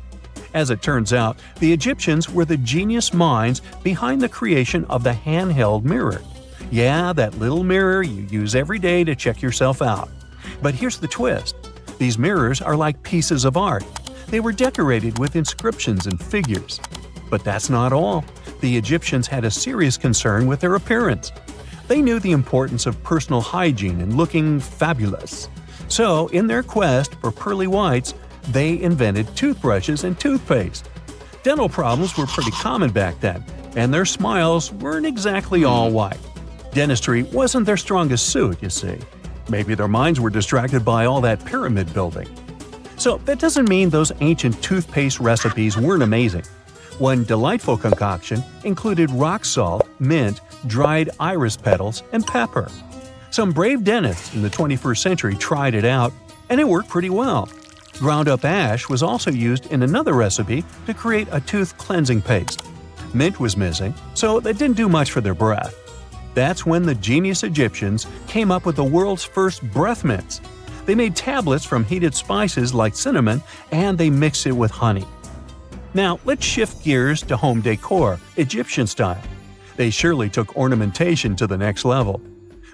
As it turns out, the Egyptians were the genius minds behind the creation of the handheld mirror. Yeah, that little mirror you use every day to check yourself out. But here's the twist. These mirrors are like pieces of art. They were decorated with inscriptions and figures. But that's not all. The Egyptians had a serious concern with their appearance. They knew the importance of personal hygiene and looking fabulous. So, in their quest for pearly whites, they invented toothbrushes and toothpaste. Dental problems were pretty common back then, and their smiles weren't exactly all white. Dentistry wasn't their strongest suit, you see. Maybe their minds were distracted by all that pyramid building. So that doesn't mean those ancient toothpaste recipes weren't amazing. One delightful concoction included rock salt, mint, dried iris petals, and pepper. Some brave dentists in the 21st century tried it out, and it worked pretty well. Ground-up ash was also used in another recipe to create a tooth cleansing paste. Mint was missing, so that didn't do much for their breath. That's when the genius Egyptians came up with the world's first breath mints. They made tablets from heated spices like cinnamon, and they mixed it with honey. Now, let's shift gears to home decor, Egyptian style. They surely took ornamentation to the next level.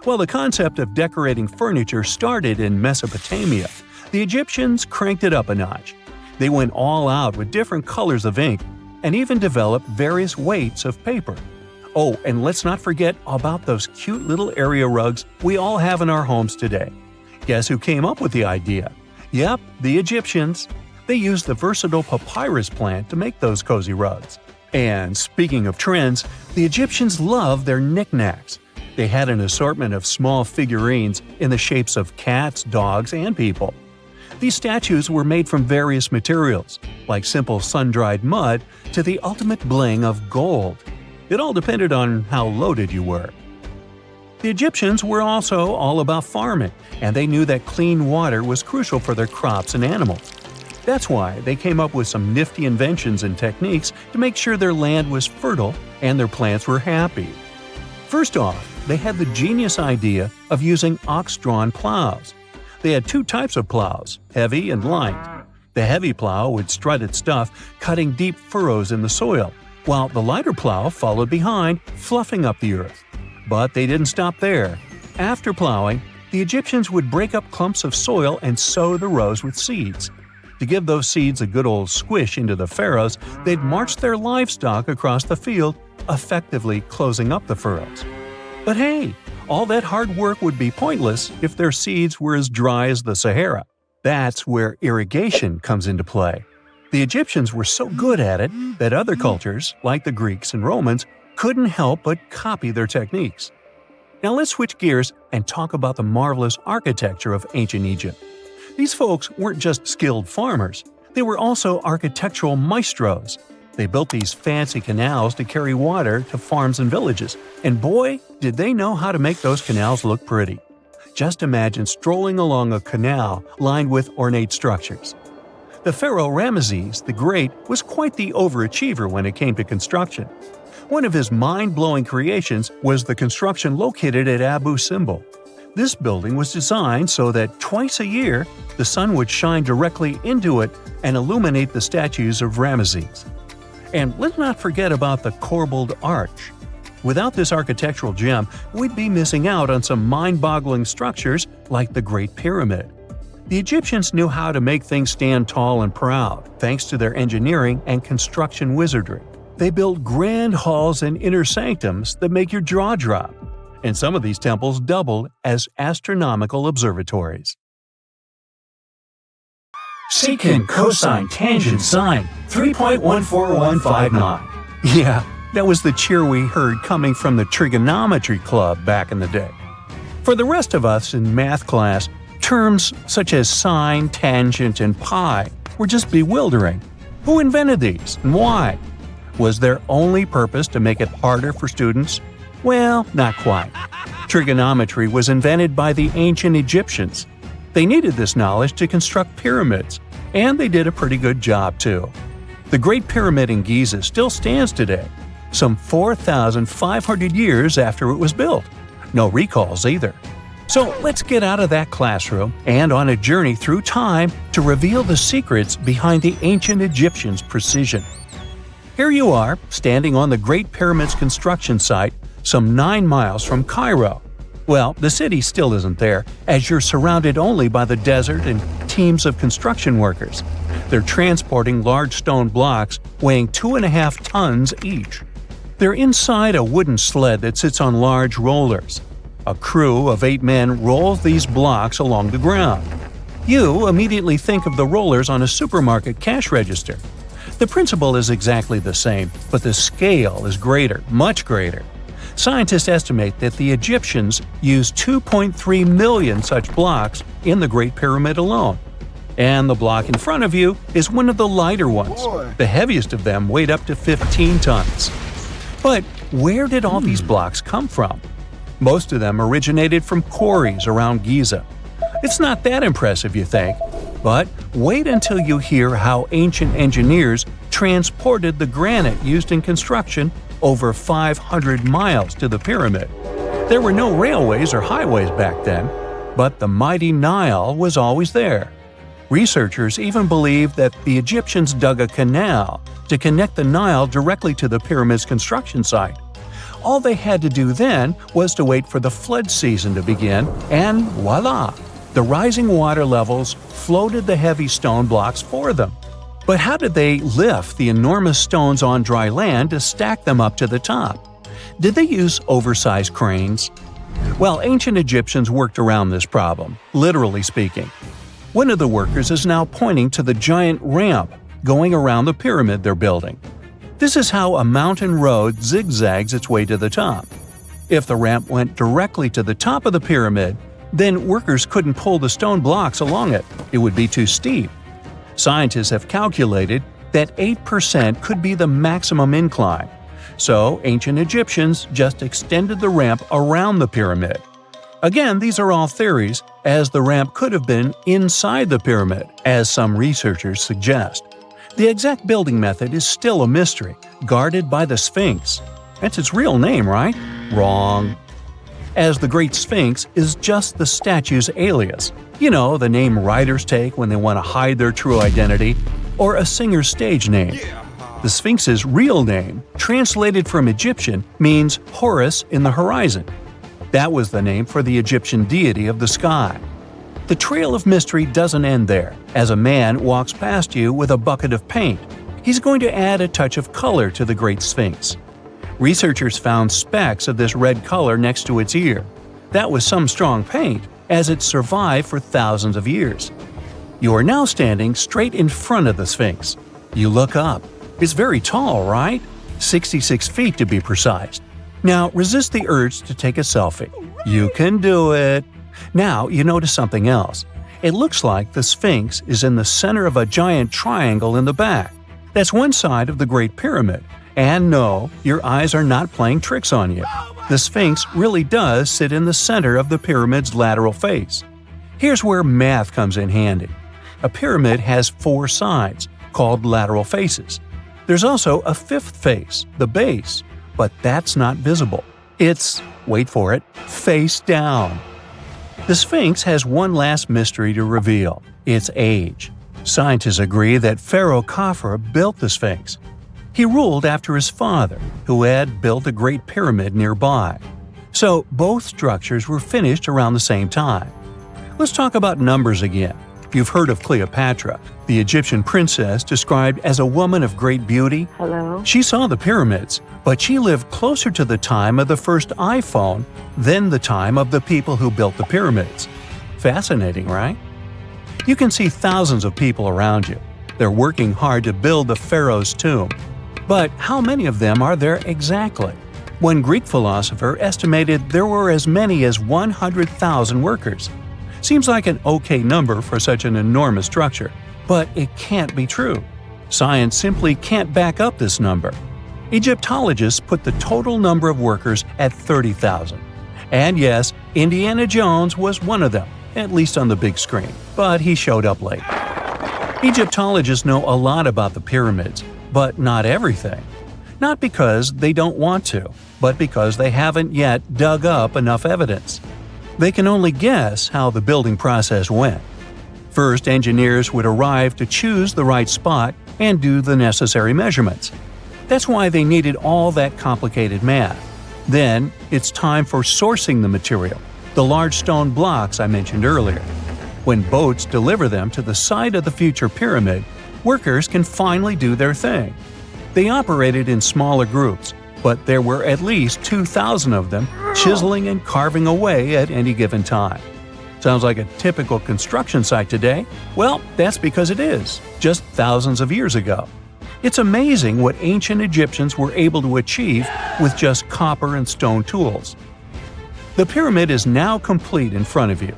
While the concept of decorating furniture started in Mesopotamia, the Egyptians cranked it up a notch. They went all out with different colors of ink and even developed various weights of paper. Oh, and let's not forget about those cute little area rugs we all have in our homes today. Guess who came up with the idea? Yep, the Egyptians. They used the versatile papyrus plant to make those cozy rugs. And speaking of trends, the Egyptians loved their knickknacks. They had an assortment of small figurines in the shapes of cats, dogs, and people. These statues were made from various materials, like simple sun-dried mud to the ultimate bling of gold. It all depended on how loaded you were. The Egyptians were also all about farming, and they knew that clean water was crucial for their crops and animals. That's why they came up with some nifty inventions and techniques to make sure their land was fertile and their plants were happy. First off, they had the genius idea of using ox-drawn plows. They had two types of plows, heavy and light. The heavy plow would strut its stuff, cutting deep furrows in the soil, while the lighter plow followed behind, fluffing up the earth. But they didn't stop there. After plowing, the Egyptians would break up clumps of soil and sow the rows with seeds. To give those seeds a good old squish into the furrows, they'd march their livestock across the field, effectively closing up the furrows. But hey, all that hard work would be pointless if their seeds were as dry as the Sahara. That's where irrigation comes into play. The Egyptians were so good at it that other cultures, like the Greeks and Romans, couldn't help but copy their techniques. Now let's switch gears and talk about the marvelous architecture of ancient Egypt. These folks weren't just skilled farmers, they were also architectural maestros. They built these fancy canals to carry water to farms and villages, and boy, did they know how to make those canals look pretty. Just imagine strolling along a canal lined with ornate structures. The pharaoh Ramesses the Great was quite the overachiever when it came to construction. One of his mind-blowing creations was the construction located at Abu Simbel. This building was designed so that twice a year, the sun would shine directly into it and illuminate the statues of Ramesses. And let's not forget about the corbelled arch. Without this architectural gem, we'd be missing out on some mind-boggling structures like the Great Pyramid. The Egyptians knew how to make things stand tall and proud, thanks to their engineering and construction wizardry. They built grand halls and inner sanctums that make your jaw drop. And some of these temples doubled as astronomical observatories. Secant, cosine, tangent, sine, 3.14159. Yeah, that was the cheer we heard coming from the trigonometry club back in the day. For the rest of us in math class, terms such as sine, tangent, and pi were just bewildering. Who invented these and why? Was their only purpose to make it harder for students? Well, not quite. Trigonometry was invented by the ancient Egyptians. They needed this knowledge to construct pyramids, and they did a pretty good job too. The Great Pyramid in Giza still stands today, some 4,500 years after it was built. No recalls either. So let's get out of that classroom and on a journey through time to reveal the secrets behind the ancient Egyptians' precision. Here you are, standing on the Great Pyramid's construction site, some 9 miles from Cairo. Well, the city still isn't there, as you're surrounded only by the desert and teams of construction workers. They're transporting large stone blocks weighing 2.5 tons each. They're inside a wooden sled that sits on large rollers. A crew of 8 men rolls these blocks along the ground. You immediately think of the rollers on a supermarket cash register. The principle is exactly the same, but the scale is greater, much greater. Scientists estimate that the Egyptians used 2.3 million such blocks in the Great Pyramid alone. And the block in front of you is one of the lighter ones. The heaviest of them weighed up to 15 tons. But where did all these blocks come from? Most of them originated from quarries around Giza. It's not that impressive, you think, but wait until you hear how ancient engineers transported the granite used in construction over 500 miles to the pyramid. There were no railways or highways back then, but the mighty Nile was always there. Researchers even believe that the Egyptians dug a canal to connect the Nile directly to the pyramid's construction site. All they had to do then was to wait for the flood season to begin, and voila! The rising water levels floated the heavy stone blocks for them. But how did they lift the enormous stones on dry land to stack them up to the top? Did they use oversized cranes? Well, ancient Egyptians worked around this problem, literally speaking. One of the workers is now pointing to the giant ramp going around the pyramid they're building. This is how a mountain road zigzags its way to the top. If the ramp went directly to the top of the pyramid, then workers couldn't pull the stone blocks along it. It would be too steep. Scientists have calculated that 8% could be the maximum incline. So ancient Egyptians just extended the ramp around the pyramid. Again, these are all theories, as the ramp could have been inside the pyramid, as some researchers suggest. The exact building method is still a mystery, guarded by the Sphinx. That's its real name, right? Wrong. As the Great Sphinx is just the statue's alias. You know, the name writers take when they want to hide their true identity, or a singer's stage name. The Sphinx's real name, translated from Egyptian, means Horus in the horizon. That was the name for the Egyptian deity of the sky. The trail of mystery doesn't end there. As a man walks past you with a bucket of paint, he's going to add a touch of color to the Great Sphinx. Researchers found specks of this red color next to its ear. That was some strong paint, as it survived for thousands of years. You are now standing straight in front of the Sphinx. You look up. It's very tall, right? 66 feet to be precise. Now resist the urge to take a selfie. You can do it. Now you notice something else. It looks like the Sphinx is in the center of a giant triangle in the back. That's one side of the Great Pyramid. And no, your eyes are not playing tricks on you. The Sphinx really does sit in the center of the pyramid's lateral face. Here's where math comes in handy. A pyramid has 4 sides, called lateral faces. There's also a 5th face, the base, but that's not visible. It's, wait for it, face down. The Sphinx has one last mystery to reveal: its age. Scientists agree that Pharaoh Khafre built the Sphinx. He ruled after his father, who had built a great pyramid nearby. So both structures were finished around the same time. Let's talk about numbers again. You've heard of Cleopatra, the Egyptian princess described as a woman of great beauty. Hello? She saw the pyramids, but she lived closer to the time of the first iPhone than the time of the people who built the pyramids. Fascinating, right? You can see thousands of people around you. They're working hard to build the pharaoh's tomb. But how many of them are there exactly? One Greek philosopher estimated there were as many as 100,000 workers. Seems like an okay number for such an enormous structure, but it can't be true. Science simply can't back up this number. Egyptologists put the total number of workers at 30,000. And yes, Indiana Jones was one of them, at least on the big screen, but he showed up late. Egyptologists know a lot about the pyramids, but not everything. Not because they don't want to, but because they haven't yet dug up enough evidence. They can only guess how the building process went. First, engineers would arrive to choose the right spot and do the necessary measurements. That's why they needed all that complicated math. Then, it's time for sourcing the material, the large stone blocks I mentioned earlier. When boats deliver them to the site of the future pyramid, workers can finally do their thing. They operated in smaller groups, but there were at least 2,000 of them chiseling and carving away at any given time. Sounds like a typical construction site today? Well, that's because it is, just thousands of years ago. It's amazing what ancient Egyptians were able to achieve with just copper and stone tools. The pyramid is now complete in front of you.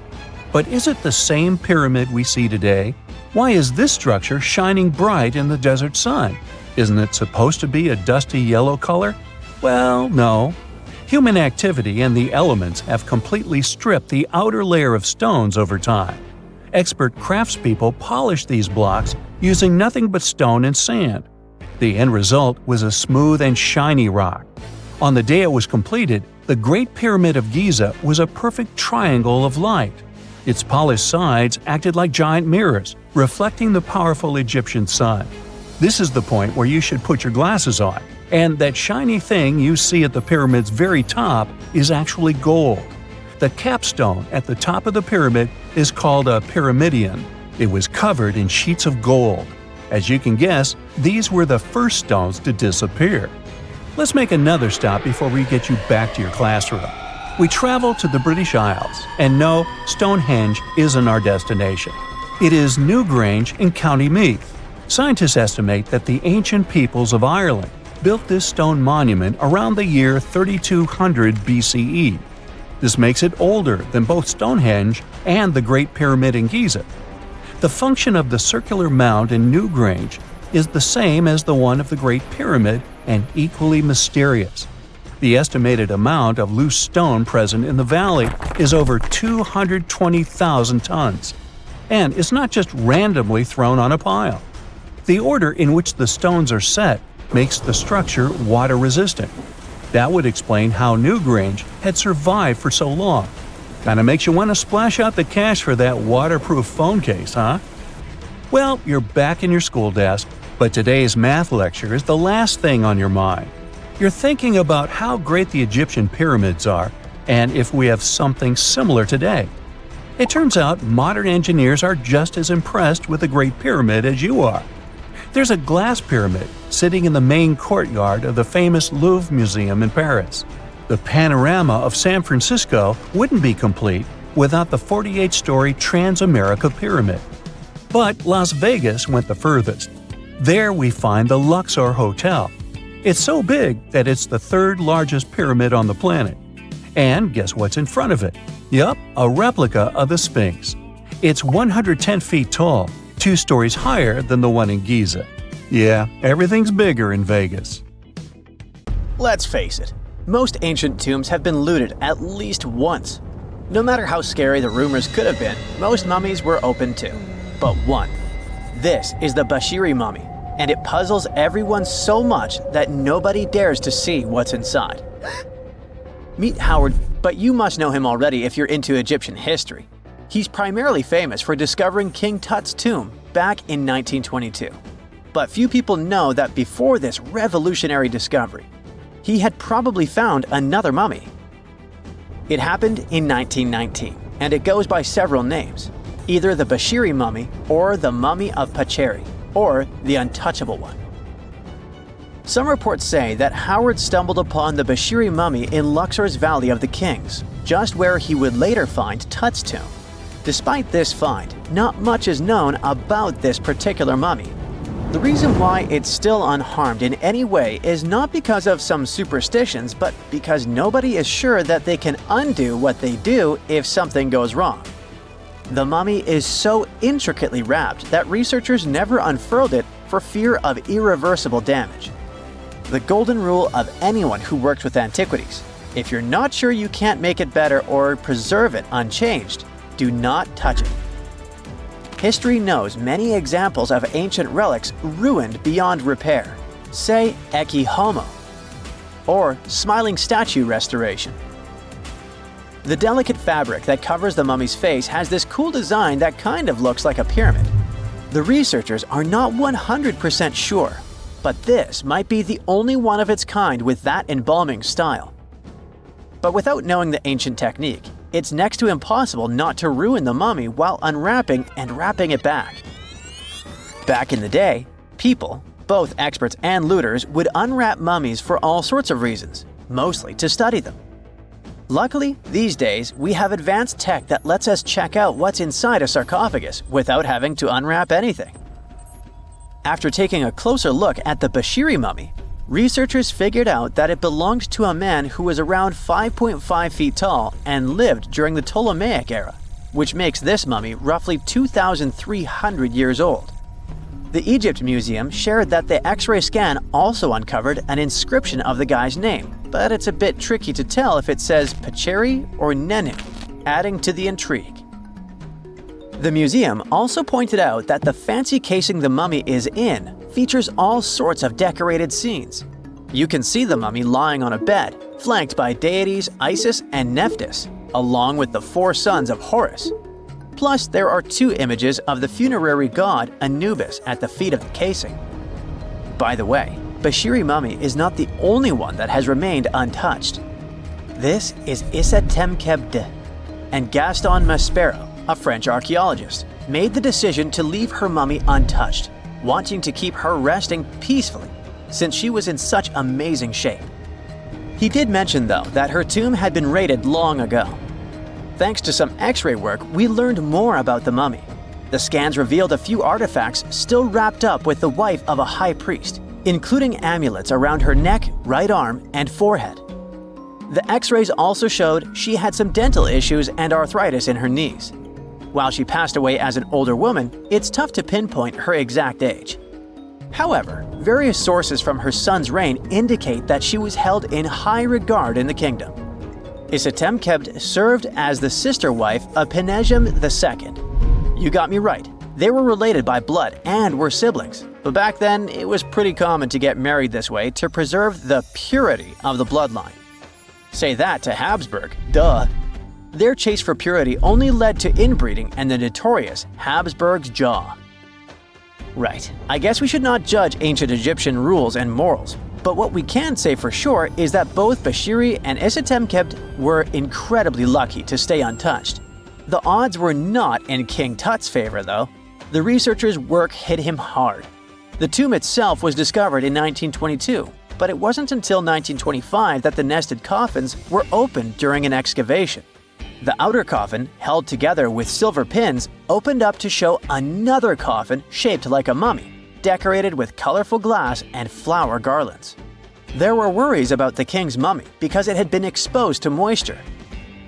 But is it the same pyramid we see today? Why is this structure shining bright in the desert sun? Isn't it supposed to be a dusty yellow color? Well, no. Human activity and the elements have completely stripped the outer layer of stones over time. Expert craftspeople polished these blocks using nothing but stone and sand. The end result was a smooth and shiny rock. On the day it was completed, the Great Pyramid of Giza was a perfect triangle of light. Its polished sides acted like giant mirrors, reflecting the powerful Egyptian sun. This is the point where you should put your glasses on, and that shiny thing you see at the pyramid's very top is actually gold. The capstone at the top of the pyramid is called a pyramidion. It was covered in sheets of gold. As you can guess, these were the first stones to disappear. Let's make another stop before we get you back to your classroom. We travel to the British Isles, and no, Stonehenge isn't our destination. It is Newgrange in County Meath. Scientists estimate that the ancient peoples of Ireland built this stone monument around the year 3200 BCE. This makes it older than both Stonehenge and the Great Pyramid in Giza. The function of the circular mound in Newgrange is the same as the one of the Great Pyramid and equally mysterious. The estimated amount of loose stone present in the valley is over 220,000 tons. And it's not just randomly thrown on a pile. The order in which the stones are set makes the structure water-resistant. That would explain how Newgrange had survived for so long. Kinda makes you want to splash out the cash for that waterproof phone case, huh? Well, you're back in your school desk, but today's math lecture is the last thing on your mind. You're thinking about how great the Egyptian pyramids are, and if we have something similar today. It turns out modern engineers are just as impressed with the Great Pyramid as you are. There's a glass pyramid sitting in the main courtyard of the famous Louvre Museum in Paris. The panorama of San Francisco wouldn't be complete without the 48-story Transamerica Pyramid. But Las Vegas went the furthest. There we find the Luxor Hotel. It's so big that it's the third largest pyramid on the planet. And guess what's in front of it? Yup, a replica of the Sphinx. It's 110 feet tall, 2 stories higher than the one in Giza. Yeah, everything's bigger in Vegas. Let's face it, most ancient tombs have been looted at least once. No matter how scary the rumors could have been, most mummies were open too. But one. This is the Bashiri mummy, and it puzzles everyone so much that nobody dares to see what's inside. Meet Howard, but you must know him already if you're into Egyptian history. He's primarily famous for discovering King Tut's tomb back in 1922. But few people know that before this revolutionary discovery, he had probably found another mummy. It happened in 1919, and it goes by several names, either the Bashiri mummy or the Mummy of Pacheri, or the Untouchable one. Some reports say that Howard stumbled upon the Bashiri mummy in Luxor's Valley of the Kings, just where he would later find Tut's tomb. Despite this find, not much is known about this particular mummy. The reason why it's still unharmed in any way is not because of some superstitions, but because nobody is sure that they can undo what they do if something goes wrong. The mummy is so intricately wrapped that researchers never unfurled it for fear of irreversible damage. The golden rule of anyone who works with antiquities: if you're not sure you can't make it better or preserve it unchanged, do not touch it. History knows many examples of ancient relics ruined beyond repair, say Ecce Homo, or smiling statue restoration. The delicate fabric that covers the mummy's face has this cool design that kind of looks like a pyramid. The researchers are not 100% sure, but this might be the only one of its kind with that embalming style. But without knowing the ancient technique, it's next to impossible not to ruin the mummy while unwrapping and wrapping it back. Back in the day, people, both experts and looters, would unwrap mummies for all sorts of reasons, mostly to study them. Luckily, these days, we have advanced tech that lets us check out what's inside a sarcophagus without having to unwrap anything. After taking a closer look at the Bashiri mummy, researchers figured out that it belonged to a man who was around 5.5 feet tall and lived during the Ptolemaic era, which makes this mummy roughly 2,300 years old. The Egypt Museum shared that the X-ray scan also uncovered an inscription of the guy's name, but it's a bit tricky to tell if it says Pacheri or Nenu, adding to the intrigue. The museum also pointed out that the fancy casing the mummy is in features all sorts of decorated scenes. You can see the mummy lying on a bed, flanked by deities Isis and Nephthys, along with the 4 sons of Horus. Plus, there are 2 images of the funerary god Anubis at the feet of the casing. By the way, Bashiri mummy is not the only one that has remained untouched. This is Issa Temkebde, and Gaston Maspero, a French archaeologist, made the decision to leave her mummy untouched, wanting to keep her resting peacefully since she was in such amazing shape. He did mention, though, that her tomb had been raided long ago. Thanks to some X-ray work, we learned more about the mummy. The scans revealed a few artifacts still wrapped up with the wife of a high priest, including amulets around her neck, right arm, and forehead. The X-rays also showed she had some dental issues and arthritis in her knees. While she passed away as an older woman, it's tough to pinpoint her exact age. However, various sources from her son's reign indicate that she was held in high regard in the kingdom. Isatemkebd served as the sister wife of Penejam II. You got me right, they were related by blood and were siblings, but back then it was pretty common to get married this way to preserve the purity of the bloodline. Say that to Habsburg, duh. Their chase for purity only led to inbreeding and the notorious Habsburg's jaw. Right, I guess we should not judge ancient Egyptian rules and morals, but what we can say for sure is that both Bashiri and Isatemkebd were incredibly lucky to stay untouched. The odds were not in King Tut's favor, though. The researchers' work hit him hard. The tomb itself was discovered in 1922, but it wasn't until 1925 that the nested coffins were opened during an excavation. The outer coffin, held together with silver pins, opened up to show another coffin shaped like a mummy, decorated with colorful glass and flower garlands. There were worries about the king's mummy because it had been exposed to moisture.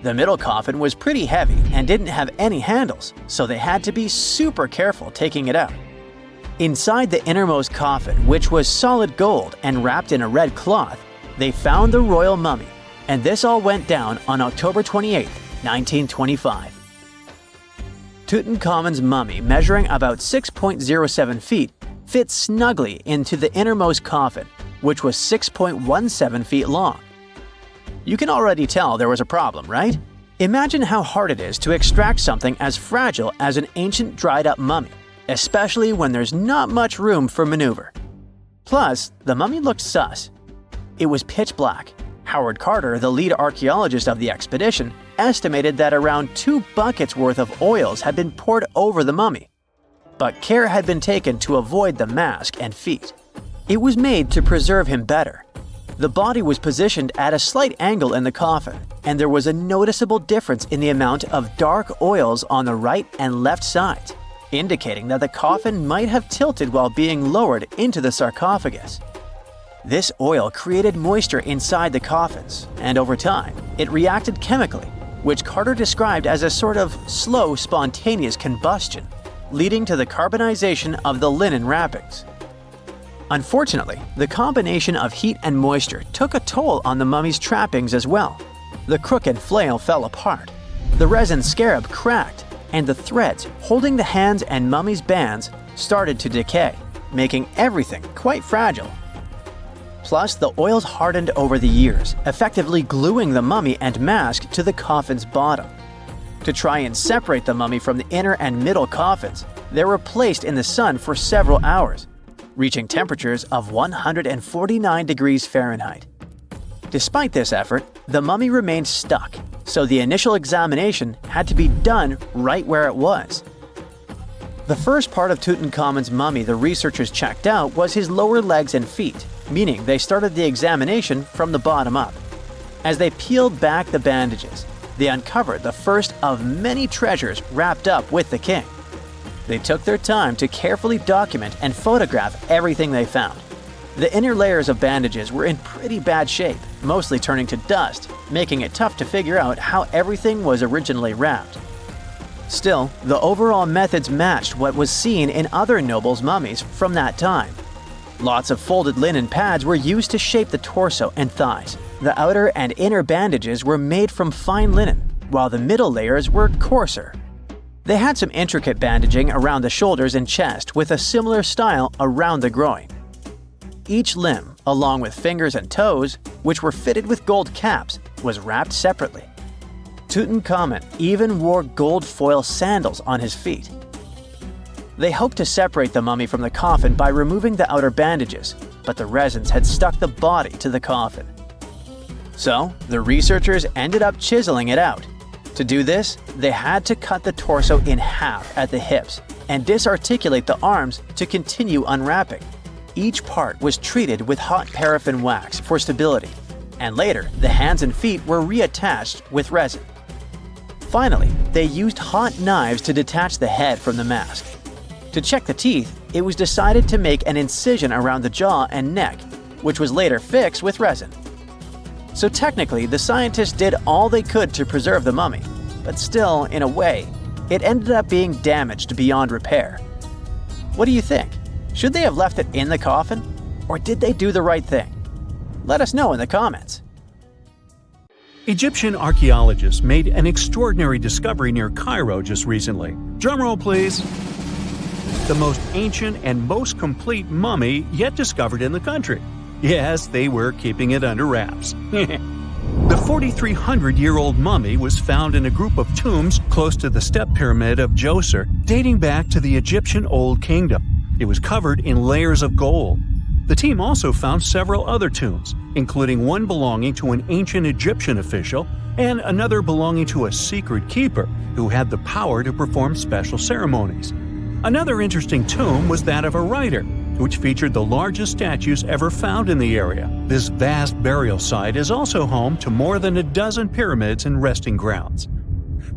The middle coffin was pretty heavy and didn't have any handles, so they had to be super careful taking it out. Inside the innermost coffin, which was solid gold and wrapped in a red cloth, they found the royal mummy, and this all went down on October 28, 1925. Tutankhamun's mummy, measuring about 6.07 feet, fit snugly into the innermost coffin, which was 6.17 feet long. You can already tell there was a problem, right? Imagine how hard it is to extract something as fragile as an ancient dried-up mummy, especially when there's not much room for maneuver. Plus, the mummy looked sus. It was pitch black. Howard Carter, the lead archaeologist of the expedition, estimated that around 2 buckets worth of oils had been poured over the mummy. But care had been taken to avoid the mask and feet. It was made to preserve him better. The body was positioned at a slight angle in the coffin, and there was a noticeable difference in the amount of dark oils on the right and left sides, indicating that the coffin might have tilted while being lowered into the sarcophagus. This oil created moisture inside the coffins, and over time, it reacted chemically, which Carter described as a sort of slow, spontaneous combustion, leading to the carbonization of the linen wrappings. Unfortunately, the combination of heat and moisture took a toll on the mummy's trappings as well. The crook and flail fell apart, the resin scarab cracked, and the threads holding the hands and mummy's bands started to decay, making everything quite fragile. Plus, the oils hardened over the years, effectively gluing the mummy and mask to the coffin's bottom. To try and separate the mummy from the inner and middle coffins, they were placed in the sun for several hours, reaching temperatures of 149 degrees Fahrenheit. Despite this effort, the mummy remained stuck, so the initial examination had to be done right where it was. The first part of Tutankhamun's mummy the researchers checked out was his lower legs and feet, meaning they started the examination from the bottom up. As they peeled back the bandages, they uncovered the first of many treasures wrapped up with the king. They took their time to carefully document and photograph everything they found. The inner layers of bandages were in pretty bad shape, mostly turning to dust, making it tough to figure out how everything was originally wrapped. Still, the overall methods matched what was seen in other nobles' mummies from that time. Lots of folded linen pads were used to shape the torso and thighs, The outer and inner bandages were made from fine linen, while the middle layers were coarser. They had some intricate bandaging around the shoulders and chest with a similar style around the groin. Each limb, along with fingers and toes, which were fitted with gold caps, was wrapped separately. Tutankhamun even wore gold foil sandals on his feet. They hoped to separate the mummy from the coffin by removing the outer bandages, but the resins had stuck the body to the coffin. So, the researchers ended up chiseling it out. To do this, they had to cut the torso in half at the hips and disarticulate the arms to continue unwrapping. Each part was treated with hot paraffin wax for stability, and later the hands and feet were reattached with resin. Finally, they used hot knives to detach the head from the mask. To check the teeth, it was decided to make an incision around the jaw and neck, which was later fixed with resin. So technically, the scientists did all they could to preserve the mummy, but still, in a way, it ended up being damaged beyond repair. What do you think? Should they have left it in the coffin? Or did they do the right thing? Let us know in the comments. Egyptian archaeologists made an extraordinary discovery near Cairo just recently. Drumroll, please. The most ancient and most complete mummy yet discovered in the country. Yes, they were keeping it under wraps. The 4,300-year-old mummy was found in a group of tombs close to the step pyramid of Djoser, dating back to the Egyptian Old Kingdom. It was covered in layers of gold. The team also found several other tombs, including one belonging to an ancient Egyptian official and another belonging to a secret keeper who had the power to perform special ceremonies. Another interesting tomb was that of a writer, which featured the largest statues ever found in the area. This vast burial site is also home to more than a dozen pyramids and resting grounds.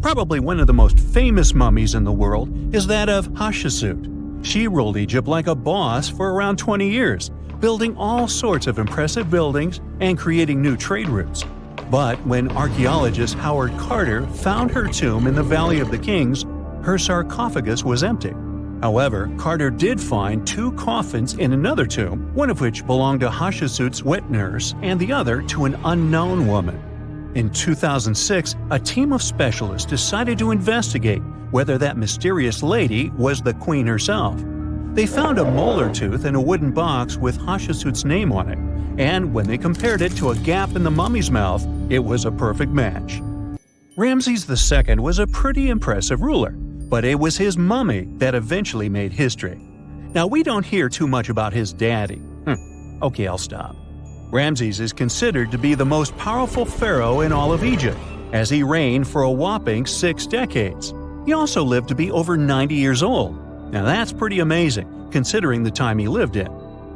Probably one of the most famous mummies in the world is that of Hatshepsut. She ruled Egypt like a boss for around 20 years, building all sorts of impressive buildings and creating new trade routes. But when archaeologist Howard Carter found her tomb in the Valley of the Kings, her sarcophagus was empty. However, Carter did find two coffins in another tomb, one of which belonged to Hatshepsut's wet nurse and the other to an unknown woman. In 2006, a team of specialists decided to investigate whether that mysterious lady was the queen herself. They found a molar tooth in a wooden box with Hatshepsut's name on it, and when they compared it to a gap in the mummy's mouth, it was a perfect match. Ramses II was a pretty impressive ruler, but it was his mummy that eventually made history. Now, we don't hear too much about his daddy. Okay, I'll stop. Ramses is considered to be the most powerful pharaoh in all of Egypt, as he reigned for a whopping 6 decades. He also lived to be over 90 years old. Now that's pretty amazing, considering the time he lived in.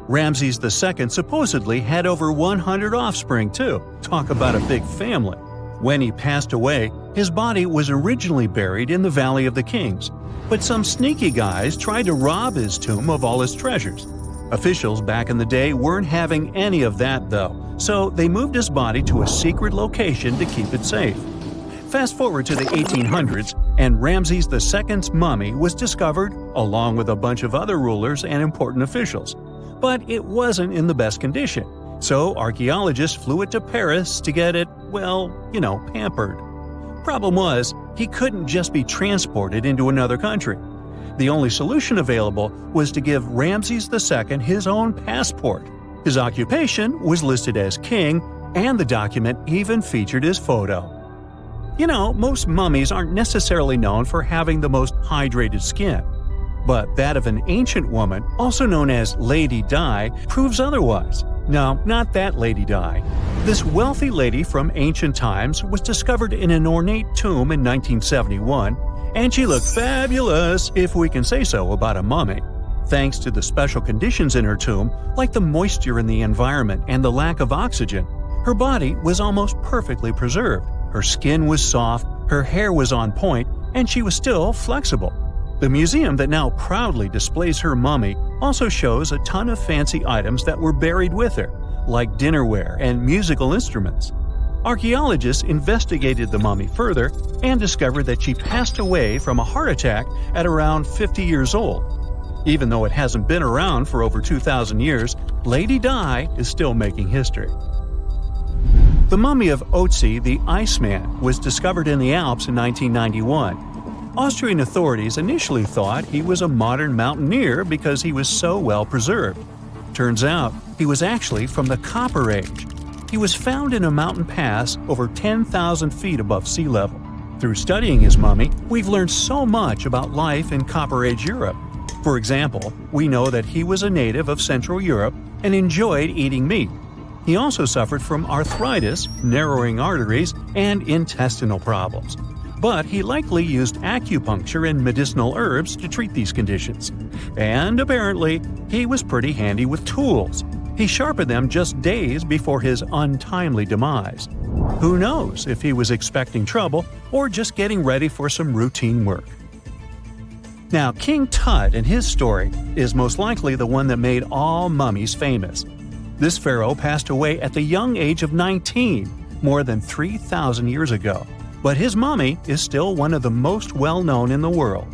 Ramses II supposedly had over 100 offspring too. Talk about a big family. When he passed away, his body was originally buried in the Valley of the Kings, but some sneaky guys tried to rob his tomb of all his treasures. Officials back in the day weren't having any of that though, so they moved his body to a secret location to keep it safe. Fast forward to the 1800s, and Ramses II's mummy was discovered along with a bunch of other rulers and important officials. But it wasn't in the best condition, so archaeologists flew it to Paris to get it, pampered. Problem was, he couldn't just be transported into another country. The only solution available was to give Ramses II his own passport. His occupation was listed as king, and the document even featured his photo. Most mummies aren't necessarily known for having the most hydrated skin. But that of an ancient woman, also known as Lady Di, proves otherwise. No, not that Lady Di. This wealthy lady from ancient times was discovered in an ornate tomb in 1971, and she looked fabulous, if we can say so about a mummy. Thanks to the special conditions in her tomb, like the moisture in the environment and the lack of oxygen, her body was almost perfectly preserved. Her skin was soft, her hair was on point, and she was still flexible. The museum that now proudly displays her mummy also shows a ton of fancy items that were buried with her, like dinnerware and musical instruments. Archaeologists investigated the mummy further and discovered that she passed away from a heart attack at around 50 years old. Even though it hasn't been around for over 2,000 years, Lady Di is still making history. The mummy of Otzi the Iceman was discovered in the Alps in 1991. Austrian authorities initially thought he was a modern mountaineer because he was so well preserved. Turns out, he was actually from the Copper Age. He was found in a mountain pass over 10,000 feet above sea level. Through studying his mummy, we've learned so much about life in Copper Age Europe. For example, we know that he was a native of Central Europe and enjoyed eating meat. He also suffered from arthritis, narrowing arteries, and intestinal problems. But he likely used acupuncture and medicinal herbs to treat these conditions. And apparently, he was pretty handy with tools. He sharpened them just days before his untimely demise. Who knows if he was expecting trouble or just getting ready for some routine work. Now, King Tut and his story is most likely the one that made all mummies famous. This pharaoh passed away at the young age of 19, more than 3,000 years ago. But his mummy is still one of the most well-known in the world.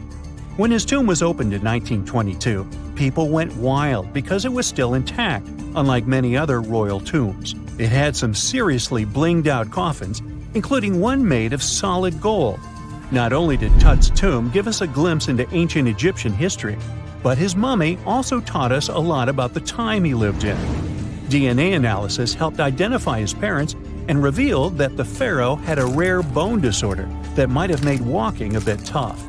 When his tomb was opened in 1922, people went wild because it was still intact, unlike many other royal tombs. It had some seriously blinged-out coffins, including one made of solid gold. Not only did Tut's tomb give us a glimpse into ancient Egyptian history, but his mummy also taught us a lot about the time he lived in. DNA analysis helped identify his parents and revealed that the pharaoh had a rare bone disorder that might have made walking a bit tough.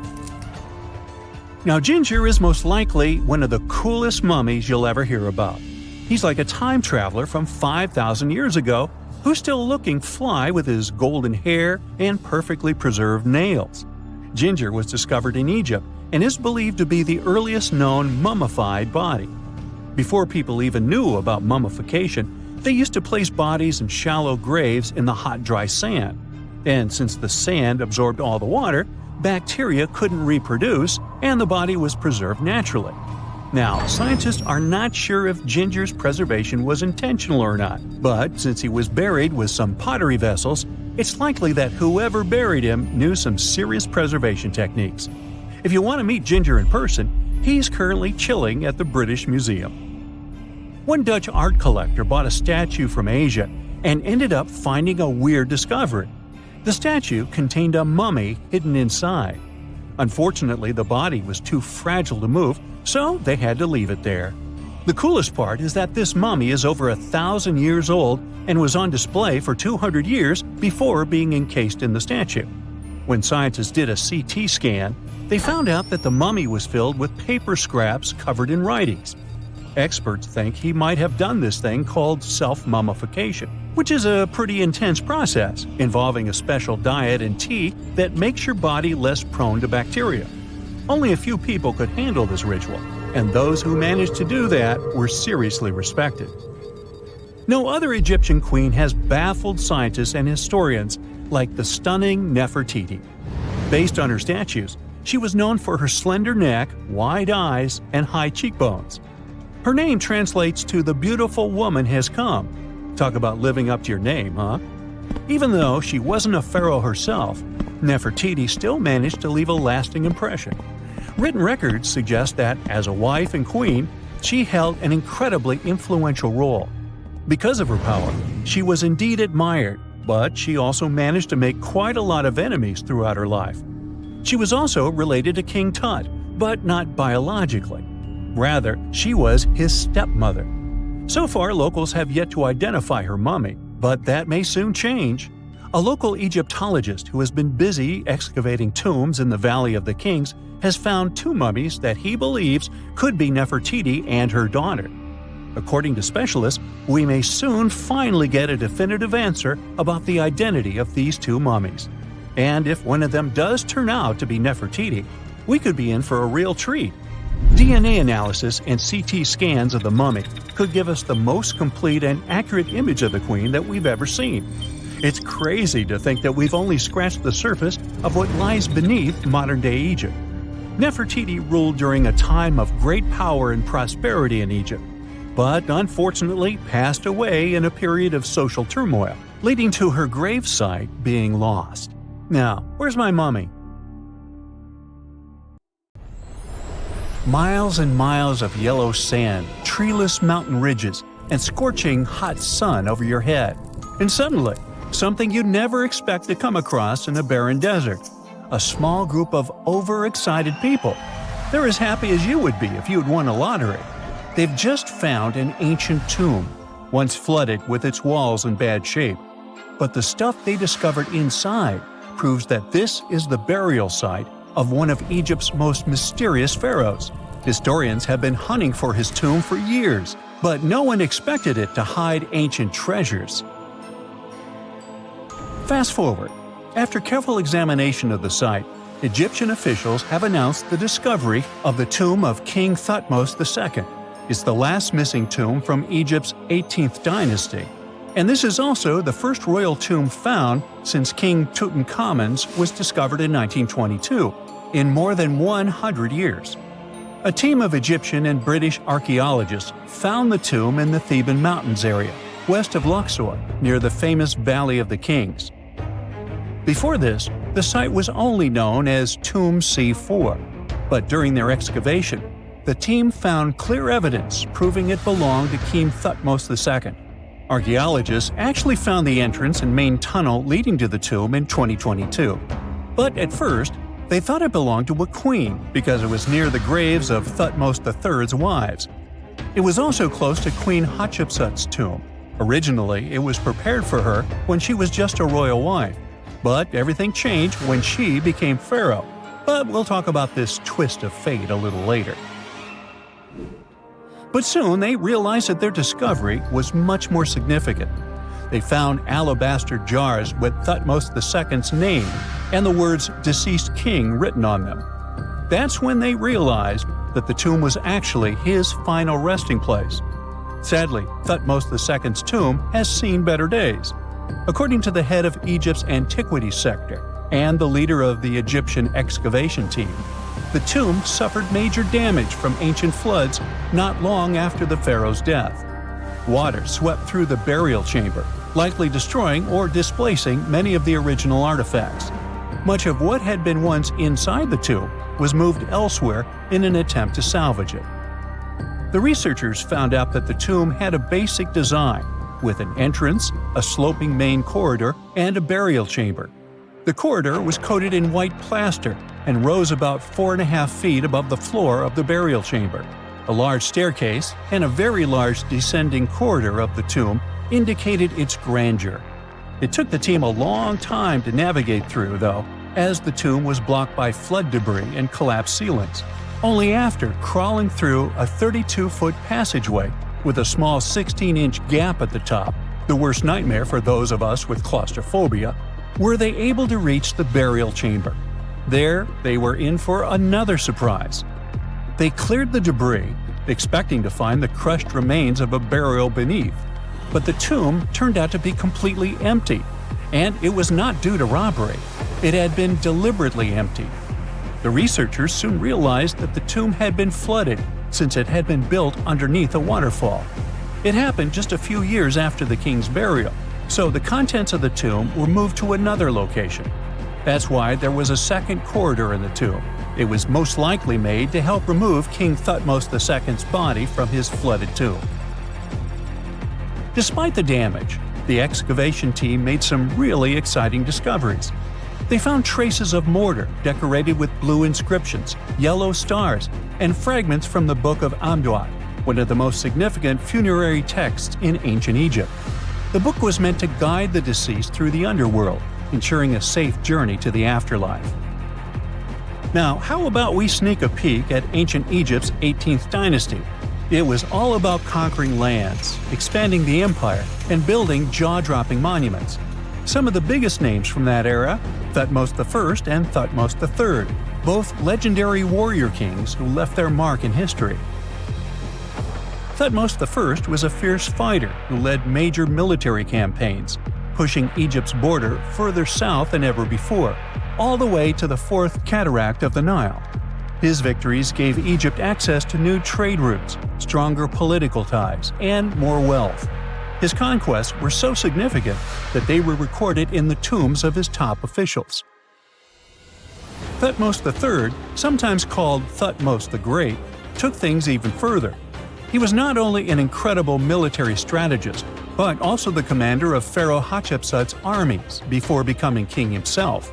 Now, Ginger is most likely one of the coolest mummies you'll ever hear about. He's like a time traveler from 5,000 years ago who's still looking fly with his golden hair and perfectly preserved nails. Ginger was discovered in Egypt and is believed to be the earliest known mummified body. Before people even knew about mummification, they used to place bodies in shallow graves in the hot, dry sand. And since the sand absorbed all the water, bacteria couldn't reproduce and the body was preserved naturally. Now, scientists are not sure if Ginger's preservation was intentional or not, but since he was buried with some pottery vessels, it's likely that whoever buried him knew some serious preservation techniques. If you want to meet Ginger in person, he's currently chilling at the British Museum. One Dutch art collector bought a statue from Asia and ended up finding a weird discovery. The statue contained a mummy hidden inside. Unfortunately, the body was too fragile to move, so they had to leave it there. The coolest part is that this mummy is over 1,000 years old and was on display for 200 years before being encased in the statue. When scientists did a CT scan, they found out that the mummy was filled with paper scraps covered in writings. Experts think he might have done this thing called self-mummification, which is a pretty intense process involving a special diet and tea that makes your body less prone to bacteria. Only a few people could handle this ritual, and those who managed to do that were seriously respected. No other Egyptian queen has baffled scientists and historians like the stunning Nefertiti. Based on her statues, she was known for her slender neck, wide eyes, and high cheekbones. Her name translates to "the beautiful woman has come." Talk about living up to your name, huh? Even though she wasn't a pharaoh herself, Nefertiti still managed to leave a lasting impression. Written records suggest that, as a wife and queen, she held an incredibly influential role. Because of her power, she was indeed admired, but she also managed to make quite a lot of enemies throughout her life. She was also related to King Tut, but not biologically. Rather, she was his stepmother. So far, locals have yet to identify her mummy, but that may soon change. A local Egyptologist who has been busy excavating tombs in the Valley of the Kings has found two mummies that he believes could be Nefertiti and her daughter. According to specialists, we may soon finally get a definitive answer about the identity of these two mummies. And if one of them does turn out to be Nefertiti, we could be in for a real treat. DNA analysis and CT scans of the mummy could give us the most complete and accurate image of the queen that we've ever seen. It's crazy to think that we've only scratched the surface of what lies beneath modern-day Egypt. Nefertiti ruled during a time of great power and prosperity in Egypt, but unfortunately passed away in a period of social turmoil, leading to her gravesite being lost. Now, where's my mummy? Miles and miles of yellow sand, treeless mountain ridges, and scorching hot sun over your head. And suddenly, something you'd never expect to come across in a barren desert. A small group of overexcited people. They're as happy as you would be if you'd won a lottery. They've just found an ancient tomb, once flooded with its walls in bad shape. But the stuff they discovered inside proves that this is the burial site of one of Egypt's most mysterious pharaohs. Historians have been hunting for his tomb for years, but no one expected it to hide ancient treasures. Fast forward. After careful examination of the site, Egyptian officials have announced the discovery of the tomb of King Thutmos II. It's the last missing tomb from Egypt's 18th dynasty. And this is also the first royal tomb found since King Tutankhamun's was discovered in 1922, in more than 100 years. A team of Egyptian and British archaeologists found the tomb in the Theban Mountains area, west of Luxor, near the famous Valley of the Kings. Before this, the site was only known as Tomb C4, but during their excavation, the team found clear evidence proving it belonged to King Thutmos II. Archaeologists actually found the entrance and main tunnel leading to the tomb in 2022. But at first, they thought it belonged to a queen because it was near the graves of Thutmos III's wives. It was also close to Queen Hatshepsut's tomb. Originally, it was prepared for her when she was just a royal wife. But everything changed when she became pharaoh. But we'll talk about this twist of fate a little later. But soon they realized that their discovery was much more significant. They found alabaster jars with Thutmos II's name and the words "deceased king" written on them. That's when they realized that the tomb was actually his final resting place. Sadly, Thutmos II's tomb has seen better days. According to the head of Egypt's antiquities sector and the leader of the Egyptian excavation team, the tomb suffered major damage from ancient floods not long after the pharaoh's death. Water swept through the burial chamber, likely destroying or displacing many of the original artifacts. Much of what had been once inside the tomb was moved elsewhere in an attempt to salvage it. The researchers found out that the tomb had a basic design, with an entrance, a sloping main corridor, and a burial chamber. The corridor was coated in white plaster and rose about 4.5 feet above the floor of the burial chamber. A large staircase and a very large descending corridor of the tomb indicated its grandeur. It took the team a long time to navigate through, though, as the tomb was blocked by flood debris and collapsed ceilings. Only after crawling through a 32-foot passageway with a small 16-inch gap at the top, the worst nightmare for those of us with claustrophobia, were they able to reach the burial chamber. There, they were in for another surprise. They cleared the debris, expecting to find the crushed remains of a burial beneath. But the tomb turned out to be completely empty, and it was not due to robbery. It had been deliberately emptied. The researchers soon realized that the tomb had been flooded since it had been built underneath a waterfall. It happened just a few years after the king's burial, so the contents of the tomb were moved to another location. That's why there was a second corridor in the tomb. It was most likely made to help remove King Thutmos II's body from his flooded tomb. Despite the damage, the excavation team made some really exciting discoveries. They found traces of mortar decorated with blue inscriptions, yellow stars, and fragments from the Book of Amduat, one of the most significant funerary texts in ancient Egypt. The book was meant to guide the deceased through the underworld, ensuring a safe journey to the afterlife. Now, how about we sneak a peek at ancient Egypt's 18th dynasty? It was all about conquering lands, expanding the empire, and building jaw-dropping monuments. Some of the biggest names from that era, Thutmos I and Thutmos III, both legendary warrior kings who left their mark in history. Thutmos I was a fierce fighter who led major military campaigns, pushing Egypt's border further south than ever before, all the way to the fourth cataract of the Nile. His victories gave Egypt access to new trade routes, stronger political ties, and more wealth. His conquests were so significant that they were recorded in the tombs of his top officials. Thutmos III, sometimes called Thutmos the Great, took things even further. He was not only an incredible military strategist, but also the commander of Pharaoh Hatshepsut's armies before becoming king himself.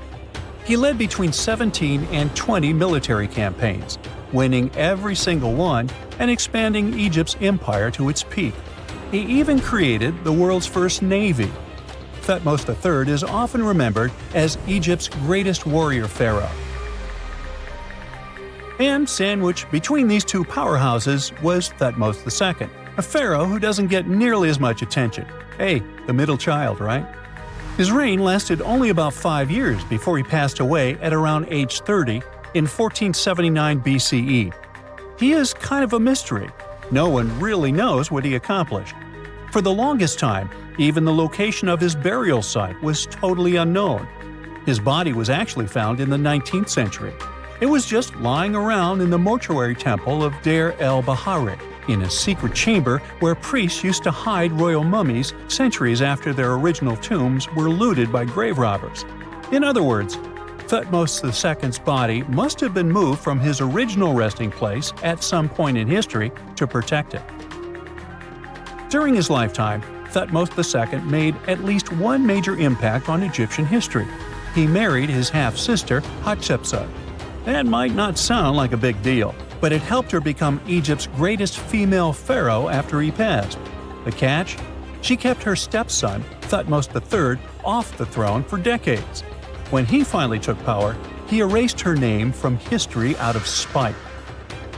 He led between 17 and 20 military campaigns, winning every single one and expanding Egypt's empire to its peak. He even created the world's first navy. Thutmos III is often remembered as Egypt's greatest warrior pharaoh. And sandwiched between these two powerhouses was Thutmos II, a pharaoh who doesn't get nearly as much attention. Hey, the middle child, right? His reign lasted only about 5 years before he passed away at around age 30 in 1479 BCE. He is kind of a mystery. No one really knows what he accomplished. For the longest time, even the location of his burial site was totally unknown. His body was actually found in the 19th century. It was just lying around in the mortuary temple of Deir el-Bahari, in a secret chamber where priests used to hide royal mummies centuries after their original tombs were looted by grave robbers. In other words, Thutmos II's body must have been moved from his original resting place at some point in history to protect it. During his lifetime, Thutmos II made at least one major impact on Egyptian history. He married his half-sister Hatshepsut. That might not sound like a big deal, but it helped her become Egypt's greatest female pharaoh after he passed. The catch? She kept her stepson, Thutmos III, off the throne for decades. When he finally took power, he erased her name from history out of spite.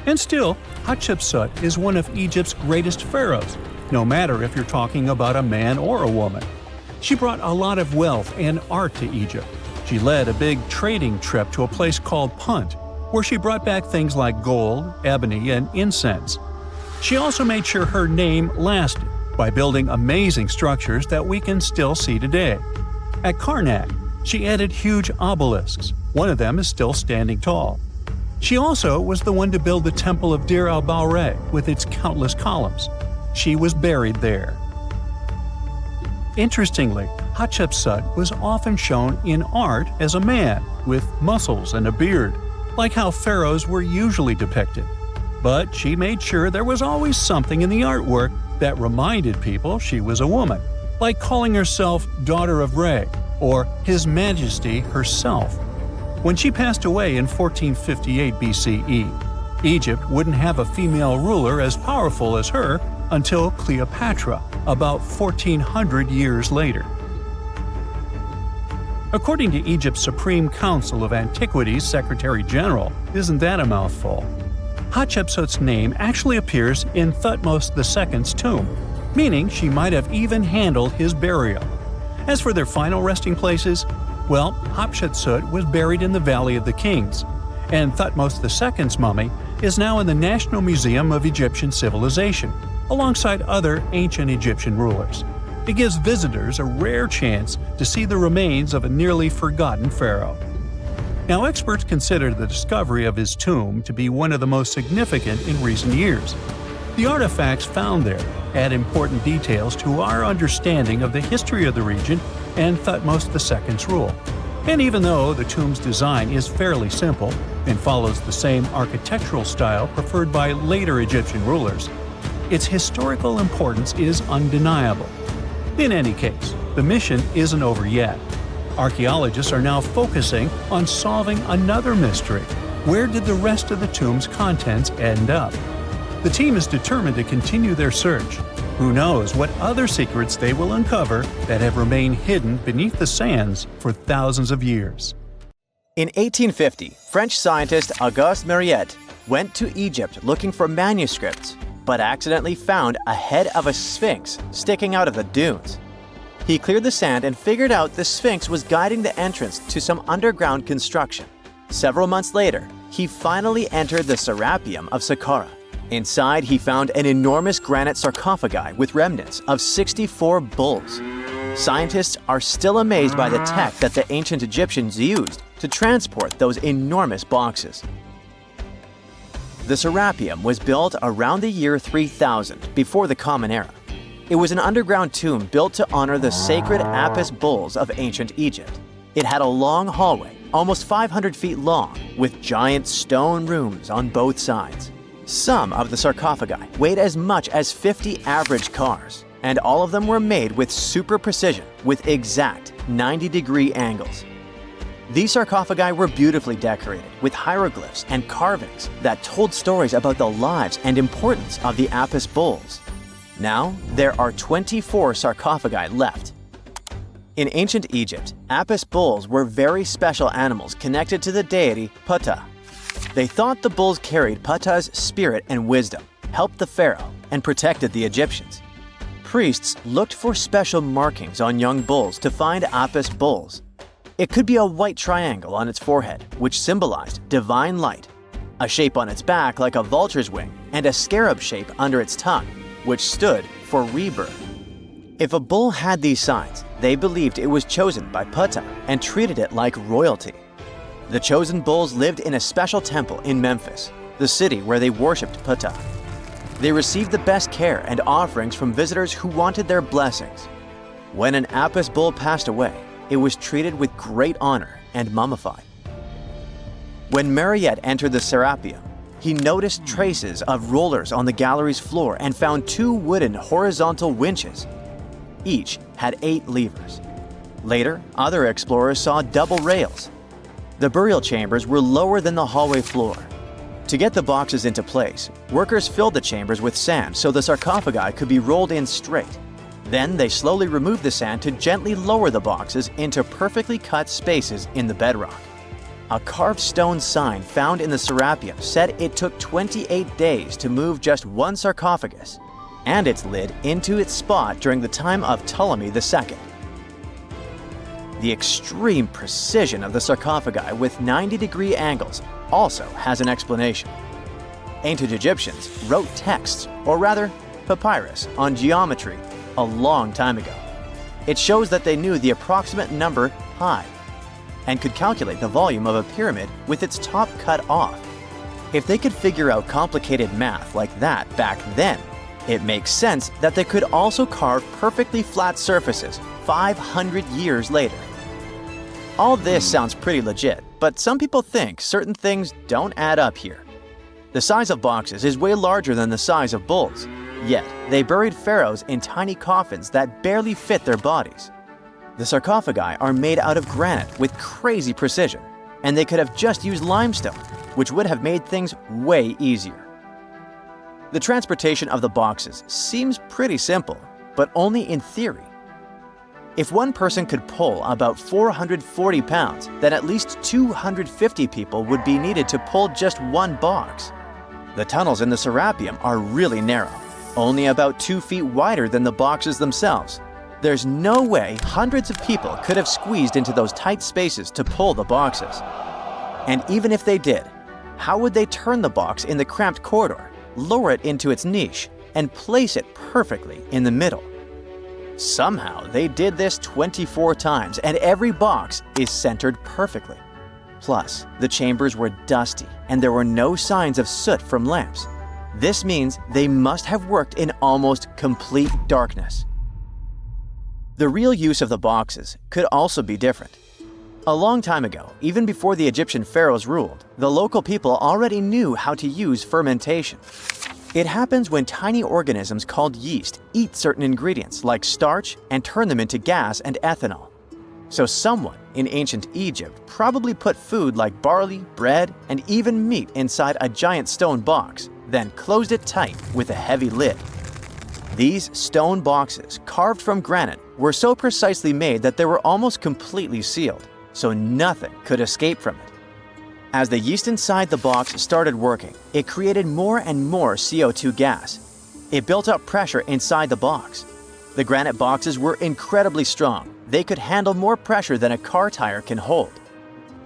And still, Hatshepsut is one of Egypt's greatest pharaohs, no matter if you're talking about a man or a woman. She brought a lot of wealth and art to Egypt. She led a big trading trip to a place called Punt, where she brought back things like gold, ebony, and incense. She also made sure her name lasted by building amazing structures that we can still see today. At Karnak, she added huge obelisks. One of them is still standing tall. She also was the one to build the Temple of Deir el-Bahari with its countless columns. She was buried there. Interestingly, Hatshepsut was often shown in art as a man with muscles and a beard, like how pharaohs were usually depicted. But she made sure there was always something in the artwork that reminded people she was a woman, like calling herself Daughter of Re or His Majesty herself. When she passed away in 1458 BCE, Egypt wouldn't have a female ruler as powerful as her until Cleopatra, about 1400 years later. According to Egypt's Supreme Council of Antiquities Secretary General, isn't that a mouthful? Hatshepsut's name actually appears in Thutmos II's tomb, meaning she might have even handled his burial. As for their final resting places, well, Hatshepsut was buried in the Valley of the Kings, and Thutmos II's mummy is now in the National Museum of Egyptian Civilization, alongside other ancient Egyptian rulers. It gives visitors a rare chance to see the remains of a nearly forgotten pharaoh. Now, experts consider the discovery of his tomb to be one of the most significant in recent years. The artifacts found there add important details to our understanding of the history of the region and Thutmos II's rule. And even though the tomb's design is fairly simple and follows the same architectural style preferred by later Egyptian rulers, its historical importance is undeniable. In any case, the mission isn't over yet. Archaeologists are now focusing on solving another mystery. Where did the rest of the tomb's contents end up? The team is determined to continue their search. Who knows what other secrets they will uncover that have remained hidden beneath the sands for thousands of years. In 1850, French scientist Auguste Mariette went to Egypt looking for manuscripts, but accidentally found a head of a sphinx sticking out of the dunes. He cleared the sand and figured out the sphinx was guiding the entrance to some underground construction. Several months later, he finally entered the Serapeum of Saqqara. Inside, he found an enormous granite sarcophagi with remnants of 64 bulls. Scientists are still amazed by the tech that the ancient Egyptians used to transport those enormous boxes. The Serapeum was built around the year 3000 before the Common Era. It was an underground tomb built to honor the sacred Apis bulls of ancient Egypt. It had a long hallway, almost 500 feet long, with giant stone rooms on both sides. Some of the sarcophagi weighed as much as 50 average cars. and all of them were made with super precision with exact 90-degree angles. These sarcophagi were beautifully decorated with hieroglyphs and carvings that told stories about the lives and importance of the Apis bulls. Now, there are 24 sarcophagi left. In ancient Egypt, Apis bulls were very special animals connected to the deity Ptah. They thought the bulls carried Ptah's spirit and wisdom, helped the pharaoh, and protected the Egyptians. Priests looked for special markings on young bulls to find Apis bulls. It could be a white triangle on its forehead, which symbolized divine light, a shape on its back like a vulture's wing, and a scarab shape under its tongue, which stood for rebirth. If a bull had these signs, they believed it was chosen by Ptah and treated it like royalty. The chosen bulls lived in a special temple in Memphis, the city where they worshipped Ptah. They received the best care and offerings from visitors who wanted their blessings. When an Apis bull passed away, it was treated with great honor and mummified. When Mariette entered the Serapeum, he noticed traces of rollers on the gallery's floor and found 2 wooden horizontal winches. Each had 8 levers. Later, other explorers saw double rails. The burial chambers were lower than the hallway floor. To get the boxes into place, workers filled the chambers with sand so the sarcophagi could be rolled in straight. Then they slowly removed the sand to gently lower the boxes into perfectly cut spaces in the bedrock. A carved stone sign found in the Serapeum said it took 28 days to move just one sarcophagus and its lid into its spot during the time of Ptolemy II. The extreme precision of the sarcophagi with 90-degree angles also has an explanation. Ancient Egyptians wrote texts, or rather, papyrus, on geometry a long time ago. It shows that they knew the approximate number pi and could calculate the volume of a pyramid with its top cut off. If they could figure out complicated math like that back then, it makes sense that they could also carve perfectly flat surfaces 500 years later. All this sounds pretty legit, but some people think certain things don't add up here. The size of boxes is way larger than the size of bulls, yet they buried pharaohs in tiny coffins that barely fit their bodies. The sarcophagi are made out of granite with crazy precision, and they could have just used limestone, which would have made things way easier. The transportation of the boxes seems pretty simple, but only in theory. If one person could pull about 440 pounds, then at least 250 people would be needed to pull just one box. The tunnels in the Serapeum are really narrow, only about 2 feet wider than the boxes themselves. There's no way hundreds of people could have squeezed into those tight spaces to pull the boxes. And even if they did, how would they turn the box in the cramped corridor, lower it into its niche, and place it perfectly in the middle? Somehow they did this 24 times, and every box is centered perfectly. Plus, the chambers were dusty, and there were no signs of soot from lamps. This means they must have worked in almost complete darkness. The real use of the boxes could also be different. A long time ago, even before the Egyptian pharaohs ruled, the local people already knew how to use fermentation. It happens when tiny organisms called yeast eat certain ingredients like starch and turn them into gas and ethanol. So someone in ancient Egypt probably put food like barley, bread, and even meat inside a giant stone box, then closed it tight with a heavy lid. These stone boxes, carved from granite, were so precisely made that they were almost completely sealed, so nothing could escape from it. As the yeast inside the box started working, it created more and more CO2 gas. It built up pressure inside the box. The granite boxes were incredibly strong. They could handle more pressure than a car tire can hold.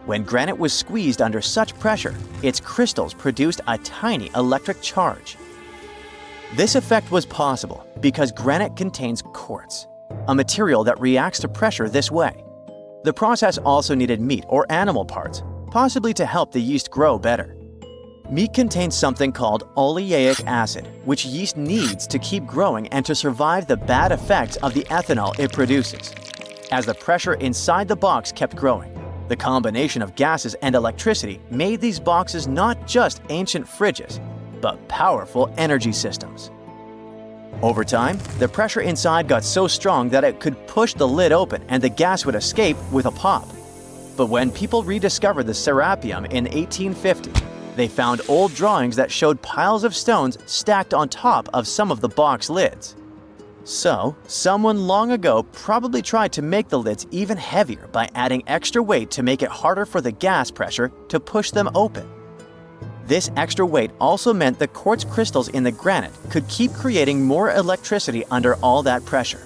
When granite was squeezed under such pressure, its crystals produced a tiny electric charge. This effect was possible because granite contains quartz, a material that reacts to pressure this way. The process also needed meat or animal parts, possibly to help the yeast grow better. Meat contains something called oleic acid, which yeast needs to keep growing and to survive the bad effects of the ethanol it produces. As the pressure inside the box kept growing, the combination of gases and electricity made these boxes not just ancient fridges, but powerful energy systems. Over time, the pressure inside got so strong that it could push the lid open and the gas would escape with a pop. But when people rediscovered the Serapeum in 1850, they found old drawings that showed piles of stones stacked on top of some of the box lids. So, someone long ago probably tried to make the lids even heavier by adding extra weight to make it harder for the gas pressure to push them open. This extra weight also meant the quartz crystals in the granite could keep creating more electricity under all that pressure.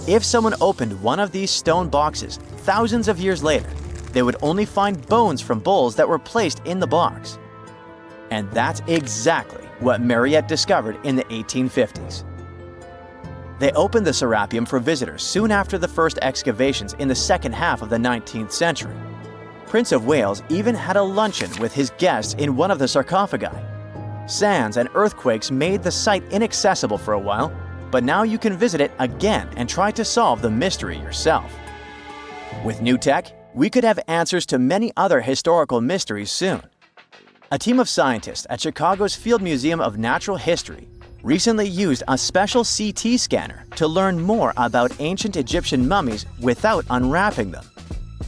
If someone opened one of these stone boxes thousands of years later, they would only find bones from bulls that were placed in the box. And that's exactly what Mariette discovered in the 1850s. They opened the Serapeum for visitors soon after the first excavations in the second half of the 19th century. Prince of Wales even had a luncheon with his guests in one of the sarcophagi. Sands and earthquakes made the site inaccessible for a while, but now you can visit it again and try to solve the mystery yourself. With new tech, we could have answers to many other historical mysteries soon. A team of scientists at Chicago's Field Museum of Natural History recently used a special CT scanner to learn more about ancient Egyptian mummies without unwrapping them.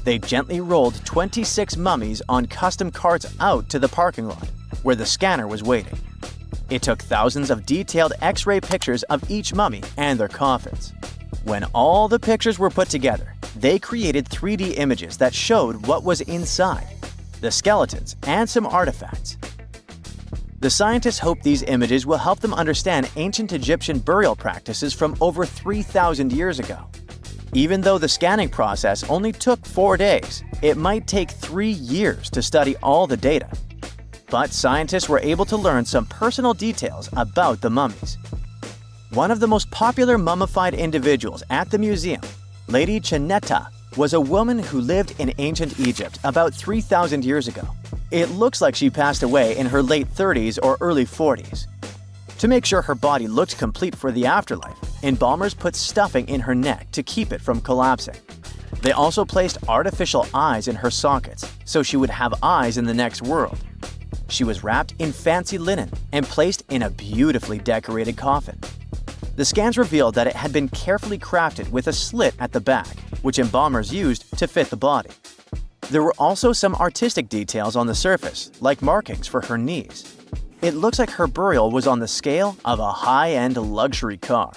They gently rolled 26 mummies on custom carts out to the parking lot, where the scanner was waiting. It took thousands of detailed X-ray pictures of each mummy and their coffins. When all the pictures were put together, they created 3D images that showed what was inside, the skeletons and some artifacts. The scientists hope these images will help them understand ancient Egyptian burial practices from over 3,000 years ago. Even though the scanning process only took 4 days, it might take 3 years to study all the data. But scientists were able to learn some personal details about the mummies. One of the most popular mummified individuals at the museum, Lady Chineta, was a woman who lived in ancient Egypt about 3,000 years ago. It looks like she passed away in her late 30s or early 40s. To make sure her body looked complete for the afterlife, embalmers put stuffing in her neck to keep it from collapsing. They also placed artificial eyes in her sockets, so she would have eyes in the next world. She was wrapped in fancy linen and placed in a beautifully decorated coffin. The scans revealed that it had been carefully crafted with a slit at the back, which embalmers used to fit the body. There were also some artistic details on the surface, like markings for her knees. It looks like her burial was on the scale of a high-end luxury car.